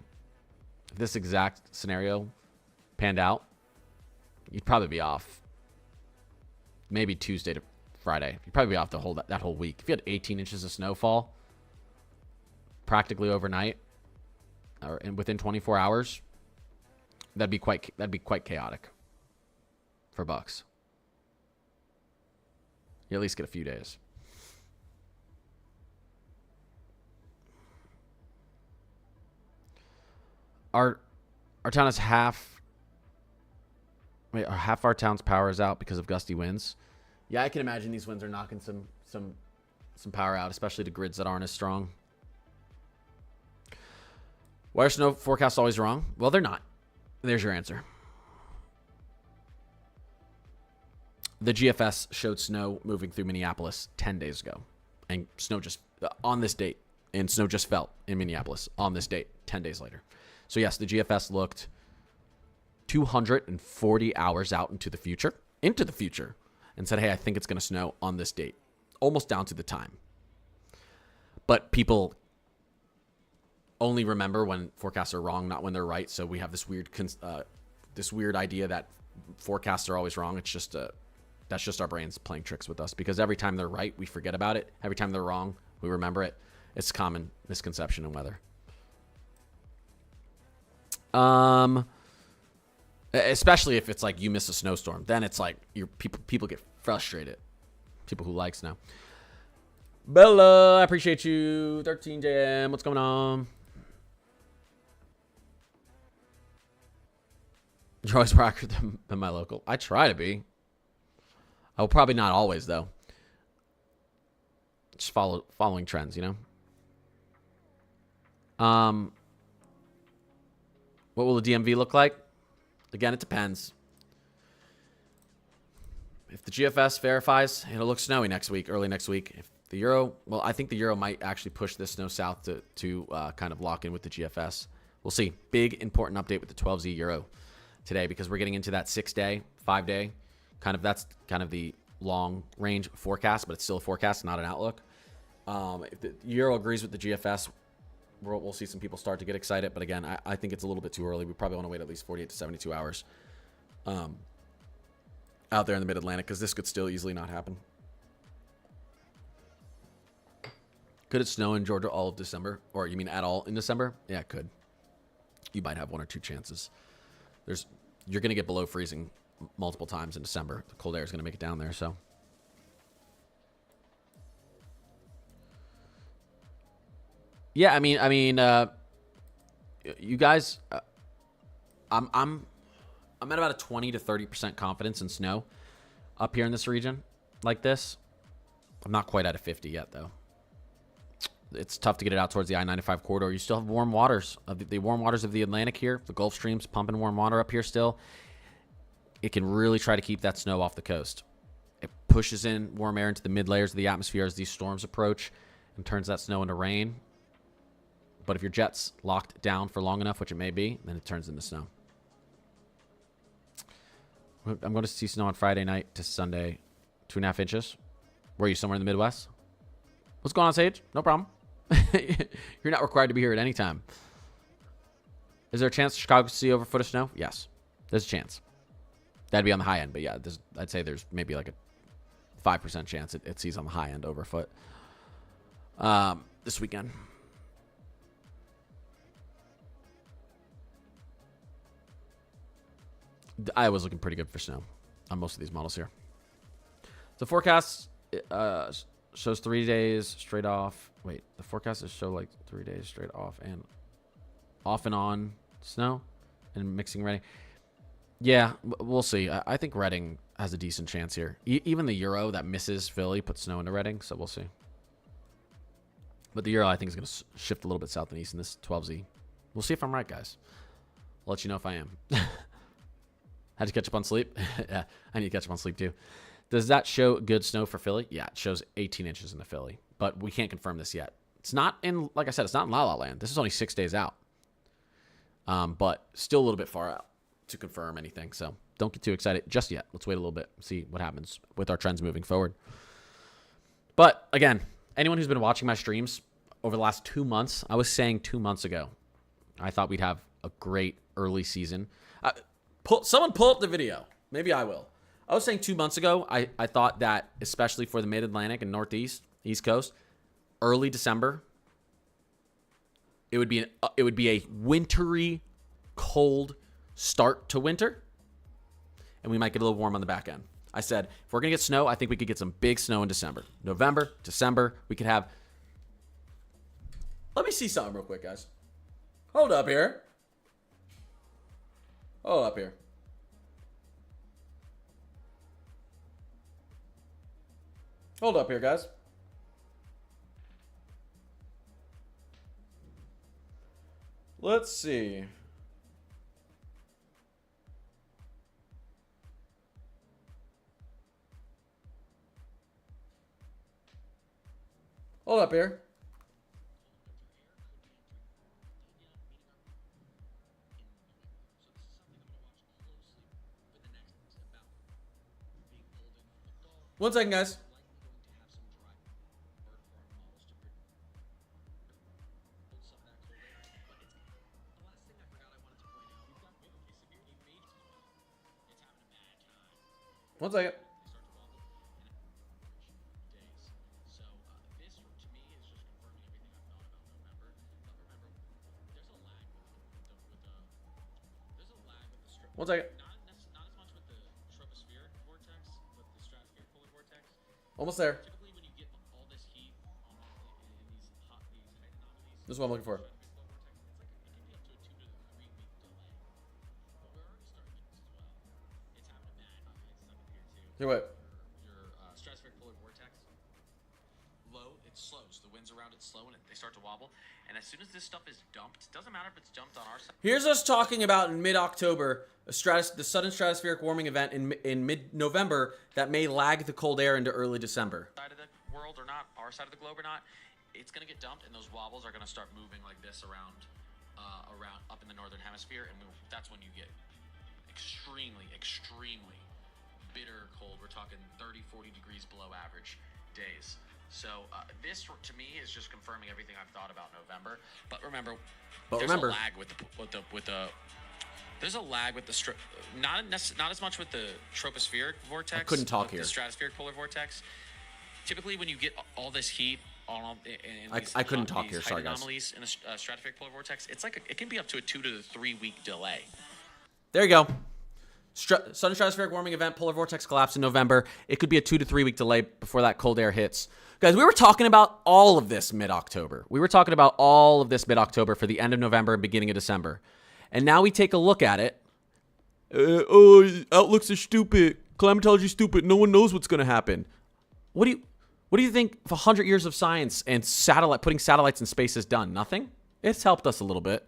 If this exact scenario panned out, you'd probably be off. Maybe Tuesday to Friday. You'd probably be off that whole week. If you had 18 inches of snowfall, practically overnight, or within 24 hours, that'd be quite chaotic for Bucks. You at least get a few days. Our town is half our town's power is out because of gusty winds. Yeah, I can imagine these winds are knocking some power out, especially to grids that aren't as strong. Why are snow forecasts always wrong? Well, they're not. There's your answer. The GFS showed snow moving through Minneapolis 10 days ago. And snow just, on this date, and snow just fell in Minneapolis on this date, 10 days later. So yes, the GFS looked 240 hours out into the future, and said, hey, I think it's going to snow on this date, almost down to the time. But people only remember when forecasts are wrong, not when they're right. So we have this weird idea that forecasts are always wrong. It's just that's just our brains playing tricks with us, because every time they're right, we forget about it. Every time they're wrong, we remember it. It's a common misconception in weather. Especially if it's like you miss a snowstorm, then it's like people get frustrated. People who like snow. Bella, I appreciate you. 13JM, what's going on? You're always more accurate than my local. I try to be. I will probably not always, though. Just following trends, you know? What will the DMV look like? Again, it depends. If the GFS verifies, it'll look snowy next week, early next week. If the Euro, well, I think the Euro might actually push this snow south to kind of lock in with the GFS. We'll see. Big, important update with the 12Z Euro today, because we're getting into that 6-day, 5-day, that's kind of the long range forecast, but it's still a forecast, not an outlook. If the Euro agrees with the GFS, we'll see some people start to get excited. But again, I think it's a little bit too early. We probably want to wait at least 48 to 72 hours out there in the mid-Atlantic, because this could still easily not happen. Could it snow in Georgia all of December? Or you mean at all in December? Yeah, it could. You might have 1 or 2 chances. You're going to get below freezing multiple times in December. The cold air is going to make it down there, so. Yeah, I mean, you guys, I'm at about a 20 to 30% confidence in snow up here in this region like this. I'm not quite at a 50 yet, though. It's tough to get it out towards the I-95 corridor. You still have warm waters, the warm waters of the Atlantic here. The Gulf Stream's pumping warm water up here still. It can really try to keep that snow off the coast. It pushes in warm air into the mid layers of the atmosphere as these storms approach and turns that snow into rain. But if your jet's locked down for long enough, which it may be, then it turns into snow. I'm going to see snow on Friday night to Sunday, 2.5 inches. Were you somewhere in the Midwest? What's going on, Sage? No problem. You're not required to be here at any time. Is there a chance Chicago could see over a foot of snow? Yes. There's a chance. That'd be on the high end, but yeah, I'd say there's maybe like a 5% chance it sees on the high end over a foot this weekend. Iowa's looking pretty good for snow on most of these models here. The forecast shows 3 days straight off. Wait, the forecast is show like 3 days straight off and on snow and mixing Reading. Yeah, we'll see. I think Reading has a decent chance here. Even the Euro that misses Philly puts snow into Reading, so we'll see. But the Euro, I think, is going to shift a little bit south and east in this 12Z. We'll see if I'm right, guys. I'll let you know if I am. Had to catch up on sleep? Yeah, I need to catch up on sleep too. Does that show good snow for Philly? Yeah, it shows 18 inches into Philly. But we can't confirm this yet. It's not in, like I said, it's not in La La Land. This is only 6 days out. But still a little bit far out to confirm anything. So don't get too excited just yet. Let's wait a little bit, see what happens with our trends moving forward. But again, anyone who's been watching my streams over the last 2 months, I was saying 2 months ago, I thought we'd have a great early season. Someone pull up the video. Maybe I will. I was saying 2 months ago, I thought that, especially for the Mid-Atlantic and Northeast, East Coast, early December, it would be a wintry, cold start to winter, and we might get a little warm on the back end. I said, if we're going to get snow, I think we could get some big snow in December. November, December, we could have... Let me see something real quick, guys. Hold up here. Hold up here. Hold up here, guys. Let's see. Hold up here. One second, guys. One second. One second. Not as much with the tropospheric vortex, but the stratospheric polar vortex. Almost there. Typically, when you get all this heat in these height anomalies, This is what I'm looking for. stratospheric polar vortex, it can be up to a 2 to 3 week delay. But we're already starting to get this as well. It's having a bad time. It's up here too. Here, wait. Your stratospheric polar vortex, low, it slows. The winds around it slow and they start to wobble. And as soon as this stuff is dumped, it doesn't matter if it's dumped on our side. Here's us talking about in mid-October, the sudden stratospheric warming event in mid-November that may lag the cold air into early December. Side of the world or not, our side of the globe or not, it's going to get dumped and those wobbles are going to start moving like this around up in the northern hemisphere, and that's when you get extremely bitter cold. We're talking 30-40 degrees below average days. So this to me is just confirming everything I've thought about November. But remember, there's a lag with the there's a lag with the not as much with the tropospheric vortex. I couldn't talk here. The stratospheric polar vortex. Typically, when you get all this heat I couldn't talk here. Sorry, guys. Anomalies in a stratospheric polar vortex, it's like it can be up to a 2 to 3 week delay. There you go. Sudden stratospheric warming event, polar vortex collapse in November. It could be a 2 to 3 week delay before that cold air hits. Guys, we were talking about all of this mid-October. For the end of November and beginning of December. And now we take a look at it. Outlooks are stupid. Climatology stupid. No one knows what's going to happen. What do you think 100 years of science and putting satellites in space has done? Nothing? It's helped us a little bit.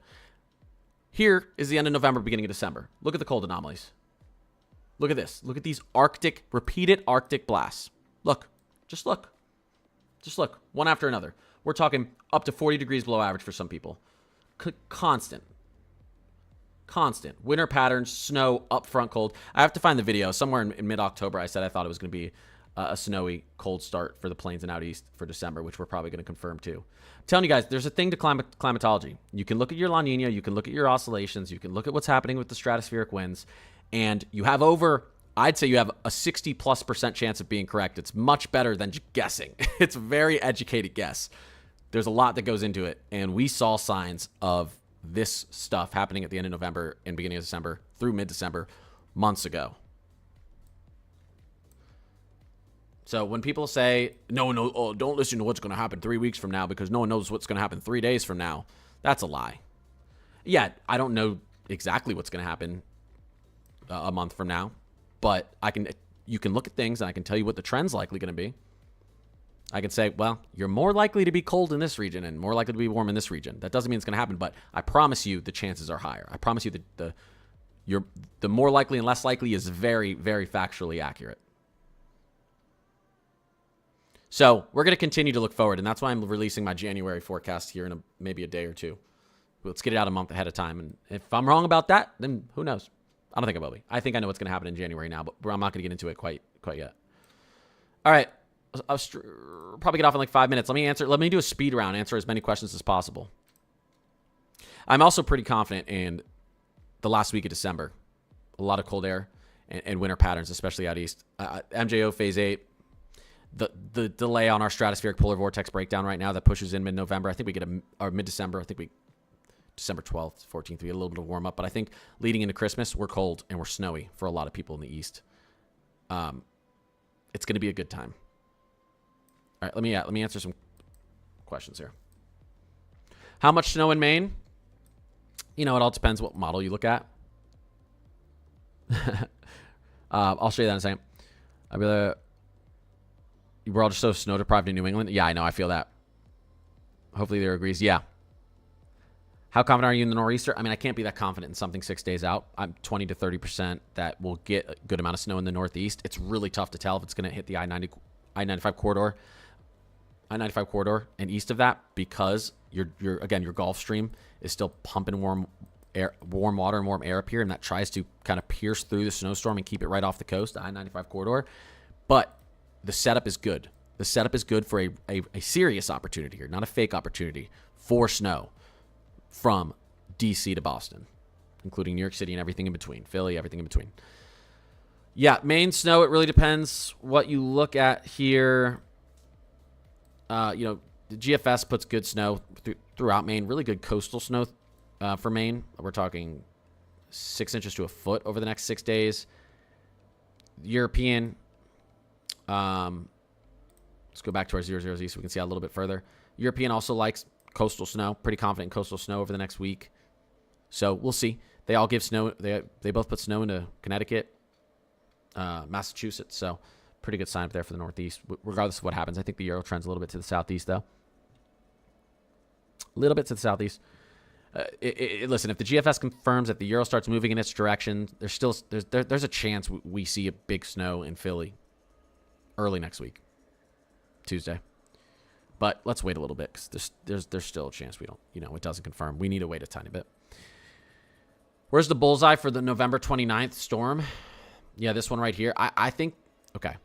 Here is the end of November, beginning of December. Look at the cold anomalies. Look at this. Look at these repeated Arctic blasts. Look. Just look. One after another. We're talking up to 40 degrees below average for some people. Constant. Winter patterns, snow, upfront cold. I have to find the video. Somewhere in mid-October, I said I thought it was going to be a snowy, cold start for the plains and out east for December, which we're probably going to confirm too. I'm telling you guys, there's a thing to climatology. You can look at your La Nina, you can look at your oscillations, you can look at what's happening with the stratospheric winds, and you have I'd say you have a 60+% chance of being correct. It's much better than just guessing. It's a very educated guess. There's a lot that goes into it, and we saw signs of this stuff happening at the end of November and beginning of December through mid-December months ago. So when people say, no, don't listen to what's going to happen 3 weeks from now because no one knows what's going to happen 3 days from now, that's a lie. Yeah, I don't know exactly what's going to happen a month from now, but you can look at things and I can tell you what the trend's likely going to be. I can say, well, you're more likely to be cold in this region and more likely to be warm in this region. That doesn't mean it's going to happen, but I promise you the chances are higher. I promise you the more likely and less likely is very, very factually accurate. So we're going to continue to look forward, and that's why I'm releasing my January forecast here in maybe a day or two. Let's get it out a month ahead of time, and if I'm wrong about that, then who knows? I don't think I will be. I think I know what's going to happen in January now, but I'm not going to get into it quite yet. All right. I'll probably get off in like 5 minutes. Let me do a speed round, answer as many questions as possible. I'm also pretty confident in the last week of December. A lot of cold air and winter patterns, especially out east. MJO phase 8, the delay on our stratospheric polar vortex breakdown right now that pushes in mid-November. I think we get or mid-December. I think December 12th, 14th, we get a little bit of warm up. But I think leading into Christmas, we're cold and we're snowy for a lot of people in the east. It's going to be a good time. All right, let me answer some questions here. How much snow in Maine? It all depends what model you look at. I'll show you that in a second. We're all just so snow deprived in New England. Yeah, I know. I feel that. Hopefully there agrees. Yeah. How confident are you in the nor'easter? I can't be that confident in something 6 days out. I'm 20 to 30% that we'll get a good amount of snow in the northeast. It's really tough to tell if it's going to hit the I-95 corridor. I-95 corridor and east of that, because your Gulf Stream is still pumping warm water and warm air up here, and that tries to kind of pierce through the snowstorm and keep it right off the coast, the I-95 corridor. But the setup is good. The setup is good for a serious opportunity here, not a fake opportunity for snow from DC to Boston, including New York City and everything in between, Philly, everything in between. Yeah, Maine snow, it really depends what you look at here. The GFS puts good snow throughout Maine, really good coastal snow for Maine. We're talking 6 inches to a foot over the next 6 days. European, let's go back to our 00Z so we can see a little bit further. European also likes coastal snow, pretty confident in coastal snow over the next week. So we'll see. They all give snow. They both put snow into Connecticut, Massachusetts. So pretty good sign up there for the Northeast, regardless of what happens. I think the Euro trend's a little bit to the Southeast, though. A little bit to the Southeast. Listen, if the GFS confirms that the Euro starts moving in its direction, there's a chance we see a big snow in Philly early next week, Tuesday. But let's wait a little bit, because there's still a chance we don't, it doesn't confirm. We need to wait a tiny bit. Where's the bullseye for the November 29th storm? Yeah, this one right here. I think, okay.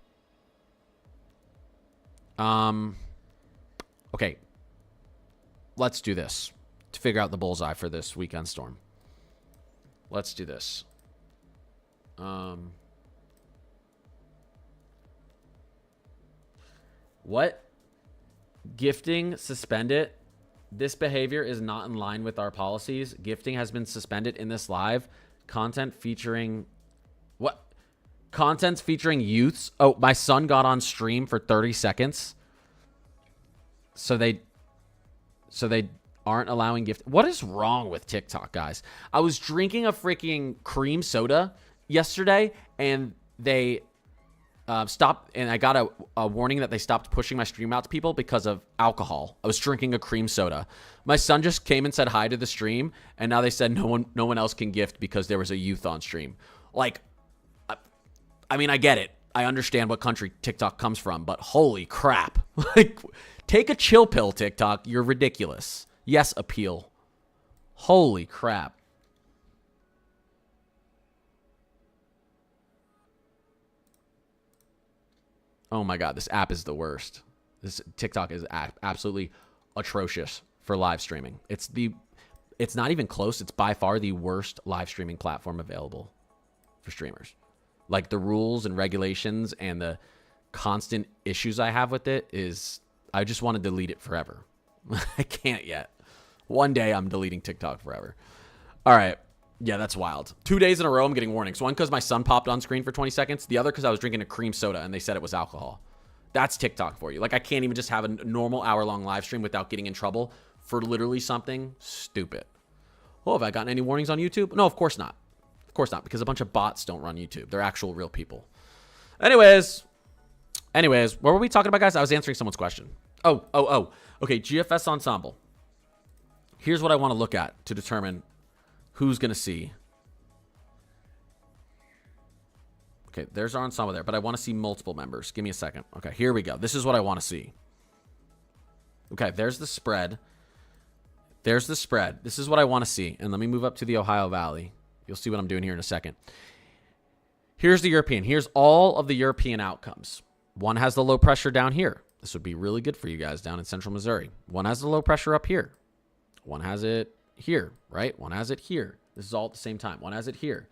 Okay. Let's do this to figure out the bullseye for this weekend storm. Let's do this. What Gifting, suspend it. This behavior is not in line with our policies. Gifting has been suspended in this live. Content featuring... What? Contents featuring youths. Oh, my son got on stream for 30 seconds. So they aren't allowing gift. What is wrong with TikTok, guys? I was drinking a freaking cream soda yesterday, and they stopped, and I got a warning that they stopped pushing my stream out to people because of alcohol. I was drinking a cream soda. My son just came and said hi to the stream, and now they said no one else can gift because there was a youth on stream. Like, I mean, I get it. I understand what country TikTok comes from, but holy crap. Like, take a chill pill, TikTok. You're ridiculous. Yes, appeal. Holy crap. Oh my God, this app is the worst. This TikTok is absolutely atrocious for live streaming. It's not even close. It's by far the worst live streaming platform available for streamers. Like, the rules and regulations and the constant issues I have with it is, I just want to delete it forever. I can't yet. One day I'm deleting TikTok forever. All right. Yeah, that's wild. 2 days in a row I'm getting warnings. One because my son popped on screen for 20 seconds. The other because I was drinking a cream soda and they said it was alcohol. That's TikTok for you. Like, I can't even just have a normal hour-long live stream without getting in trouble for literally something stupid. Oh, have I gotten any warnings on YouTube? No, of course not. Of course not, because a bunch of bots don't run YouTube. They're actual real people. Anyways, what were we talking about, guys? I was answering someone's question. Oh. Okay, GFS Ensemble. Here's what I want to look at to determine who's going to see. Okay, there's our ensemble there, but I want to see multiple members. Give me a second. Okay, here we go. This is what I want to see. Okay, there's the spread. There's the spread. This is what I want to see. And let me move up to the Ohio Valley. You'll see what I'm doing here in a second. Here's the European. Here's all of the European outcomes. One has the low pressure down here. This would be really good for you guys down in central Missouri. One has the low pressure up here. One has it here, right? One has it here. This is all at the same time. One has it here.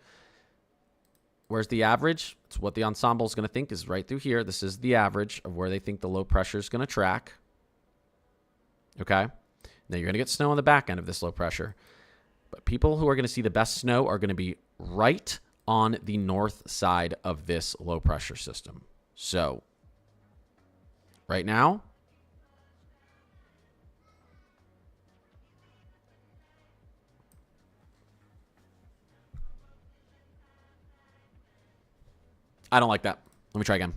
Where's the average? It's what the ensemble is going to think is right through here. This is the average of where they think the low pressure is going to track. Okay? Now you're going to get snow on the back end of this low pressure. But people who are going to see the best snow are going to be right on the north side of this low pressure system. So, right now, I don't like that. Let me try again.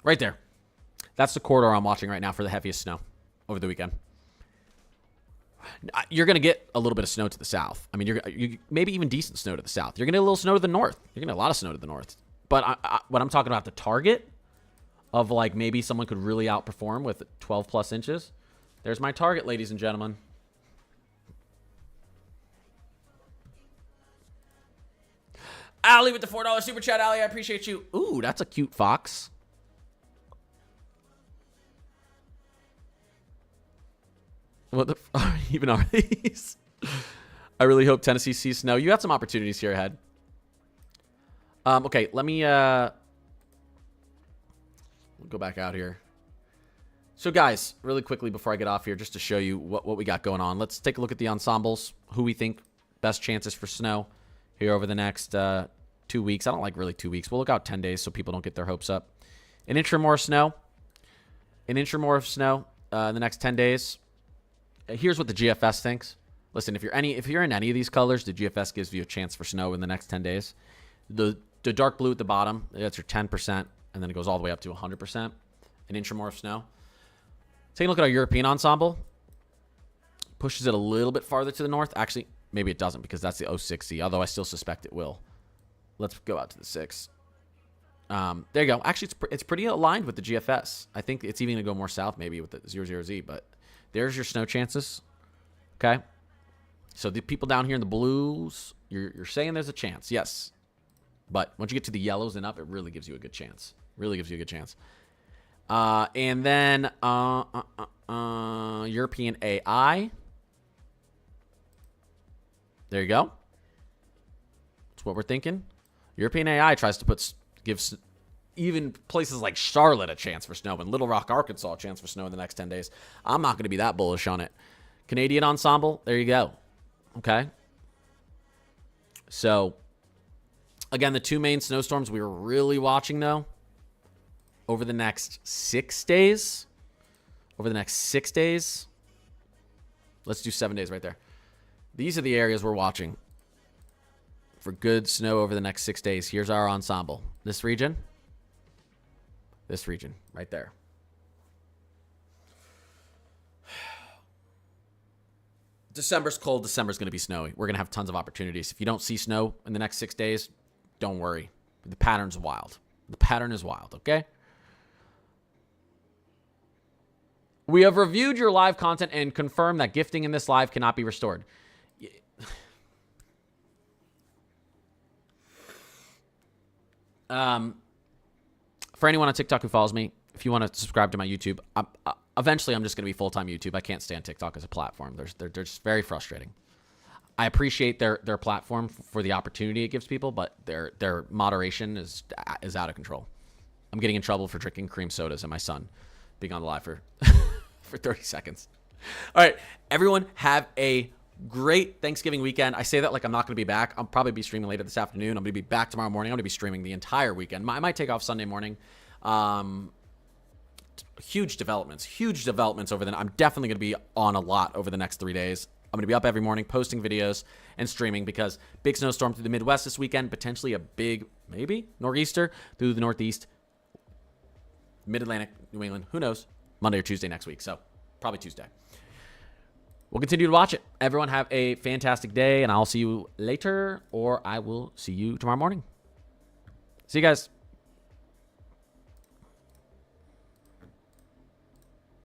Right there. That's the corridor I'm watching right now for the heaviest snow over the weekend. You're going to get a little bit of snow to the south. I mean, you maybe even decent snow to the south. You're going to get a little snow to the north. You're going to get a lot of snow to the north. But what I'm talking about, the target of, like, maybe someone could really outperform with 12 plus inches. There's my target, ladies and gentlemen. Allie with the $4 super chat. Allie, I appreciate you. Ooh, that's a cute fox. What the even are these? I really hope Tennessee sees snow. You got some opportunities here ahead. Okay, let me go back out here. So, guys, really quickly before I get off here, just to show you what we got going on, let's take a look at the ensembles, who we think best chances for snow here over the next 2 weeks. I don't like really 2 weeks. We'll look out 10 days so people don't get their hopes up. An inch or more of snow. An inch or more of snow in the next 10 days. Here's what the GFS thinks. Listen, if you're in any of these colors, the GFS gives you a chance for snow in the next 10 days. The dark blue at the bottom, that's your 10%, and then it goes all the way up to 100%. An inch or more of snow. Take a look at our European ensemble. Pushes it a little bit farther to the north. Actually, maybe it doesn't because that's the 06Z, although I still suspect it will. Let's go out to the 6. There you go. Actually, it's pretty aligned with the GFS. I think it's even going to go more south maybe with the 00Z, but there's your snow chances. Okay? So the people down here in the blues, you're saying there's a chance. Yes. But once you get to the yellows and up, it really gives you a good chance. Really gives you a good chance. And then European AI. There you go. That's what we're thinking. European AI tries to gives even places like Charlotte a chance for snow and Little Rock, Arkansas a chance for snow in the next 10 days. I'm not going to be that bullish on it. Canadian ensemble, there you go. Okay. So, again, the two main snowstorms we were really watching, though, over the next 6 days. Let's do 7 days right there. These are the areas we're watching for good snow over the next 6 days. Here's our ensemble. This region right there. December's cold. December's going to be snowy. We're going to have tons of opportunities. If you don't see snow in the next 6 days, don't worry. The pattern's wild. The pattern is wild, okay? We have reviewed your live content and confirmed that gifting in this live cannot be restored. For anyone on TikTok who follows me, if you want to subscribe to my YouTube, eventually I'm just going to be full-time YouTube. I can't stand TikTok as a platform. They're just very frustrating. I appreciate their platform for the opportunity it gives people, but their moderation is out of control. I'm getting in trouble for drinking cream sodas and my son being on the live for 30 seconds. All right, everyone have a great Thanksgiving weekend. I say that like I'm not going to be back. I'll probably be streaming later this afternoon. I'm going to be back tomorrow morning. I'm going to be streaming the entire weekend. I might take off Sunday morning. Huge developments over the. I'm definitely going to be on a lot over the next 3 days. I'm going to be up every morning posting videos and streaming because big snowstorm through the Midwest this weekend, potentially a big, maybe, nor'easter through the Northeast, Mid-Atlantic, New England, who knows, Monday or Tuesday next week. So probably Tuesday. We'll continue to watch it. Everyone have a fantastic day, and I'll see you later, or I will see you tomorrow morning. See you guys.